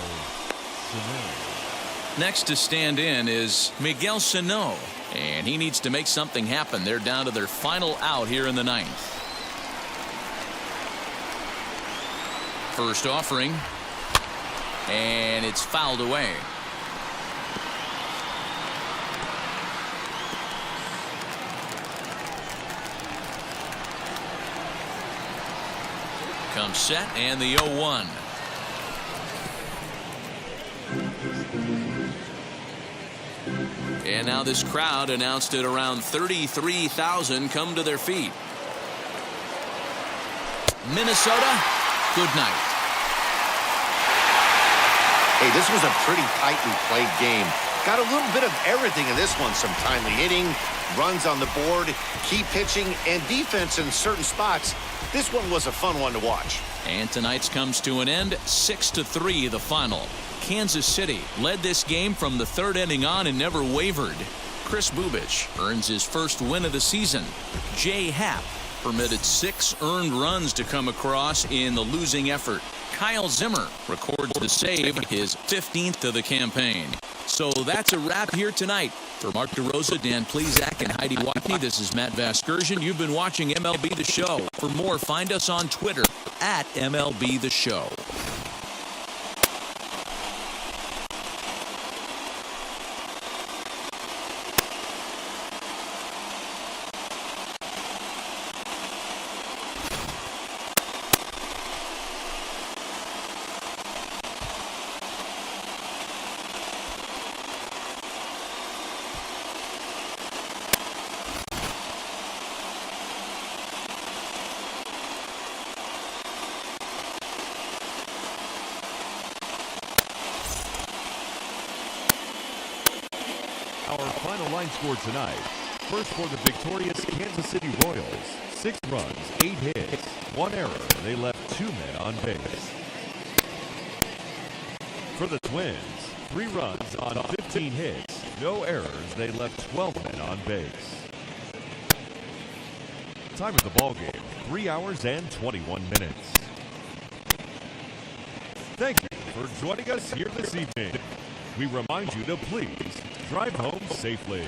Sano. Next to stand in is Miguel Sano, and he needs to make something happen. They're down to their final out here in the 9th. First offering, and it's fouled away. comes set and the 0-1. And now this crowd, announced at around 33,000, come to their feet. Minnesota, good night. Hey, this was a pretty tightly played game. Got a little bit of everything in this one. Some timely hitting, runs on the board, key pitching, and defense in certain spots. This one was a fun one to watch. And tonight's comes to an end, 6-3 the final. Kansas City led this game from the third inning on and never wavered. Chris Bubich earns his first win of the season. Jay Happ permitted 6 earned runs to come across in the losing effort. Kyle Zimmer records the save, his 15th of the campaign. So that's a wrap here tonight. For Mark DeRosa, Dan Plezak, and Heidi Watney, this is Matt Vasgersian. You've been watching MLB The Show. For more, find us on Twitter at MLB The Show. Our final line score tonight. First for the victorious Kansas City Royals. 6 runs, 8 hits, 1 error. They left 2 men on base. For the Twins, 3 runs on 15 hits, no errors. They left 12 men on base. Time of the ball game, 3 hours and 21 minutes. Thank you for joining us here this evening. We remind you to please drive home safely.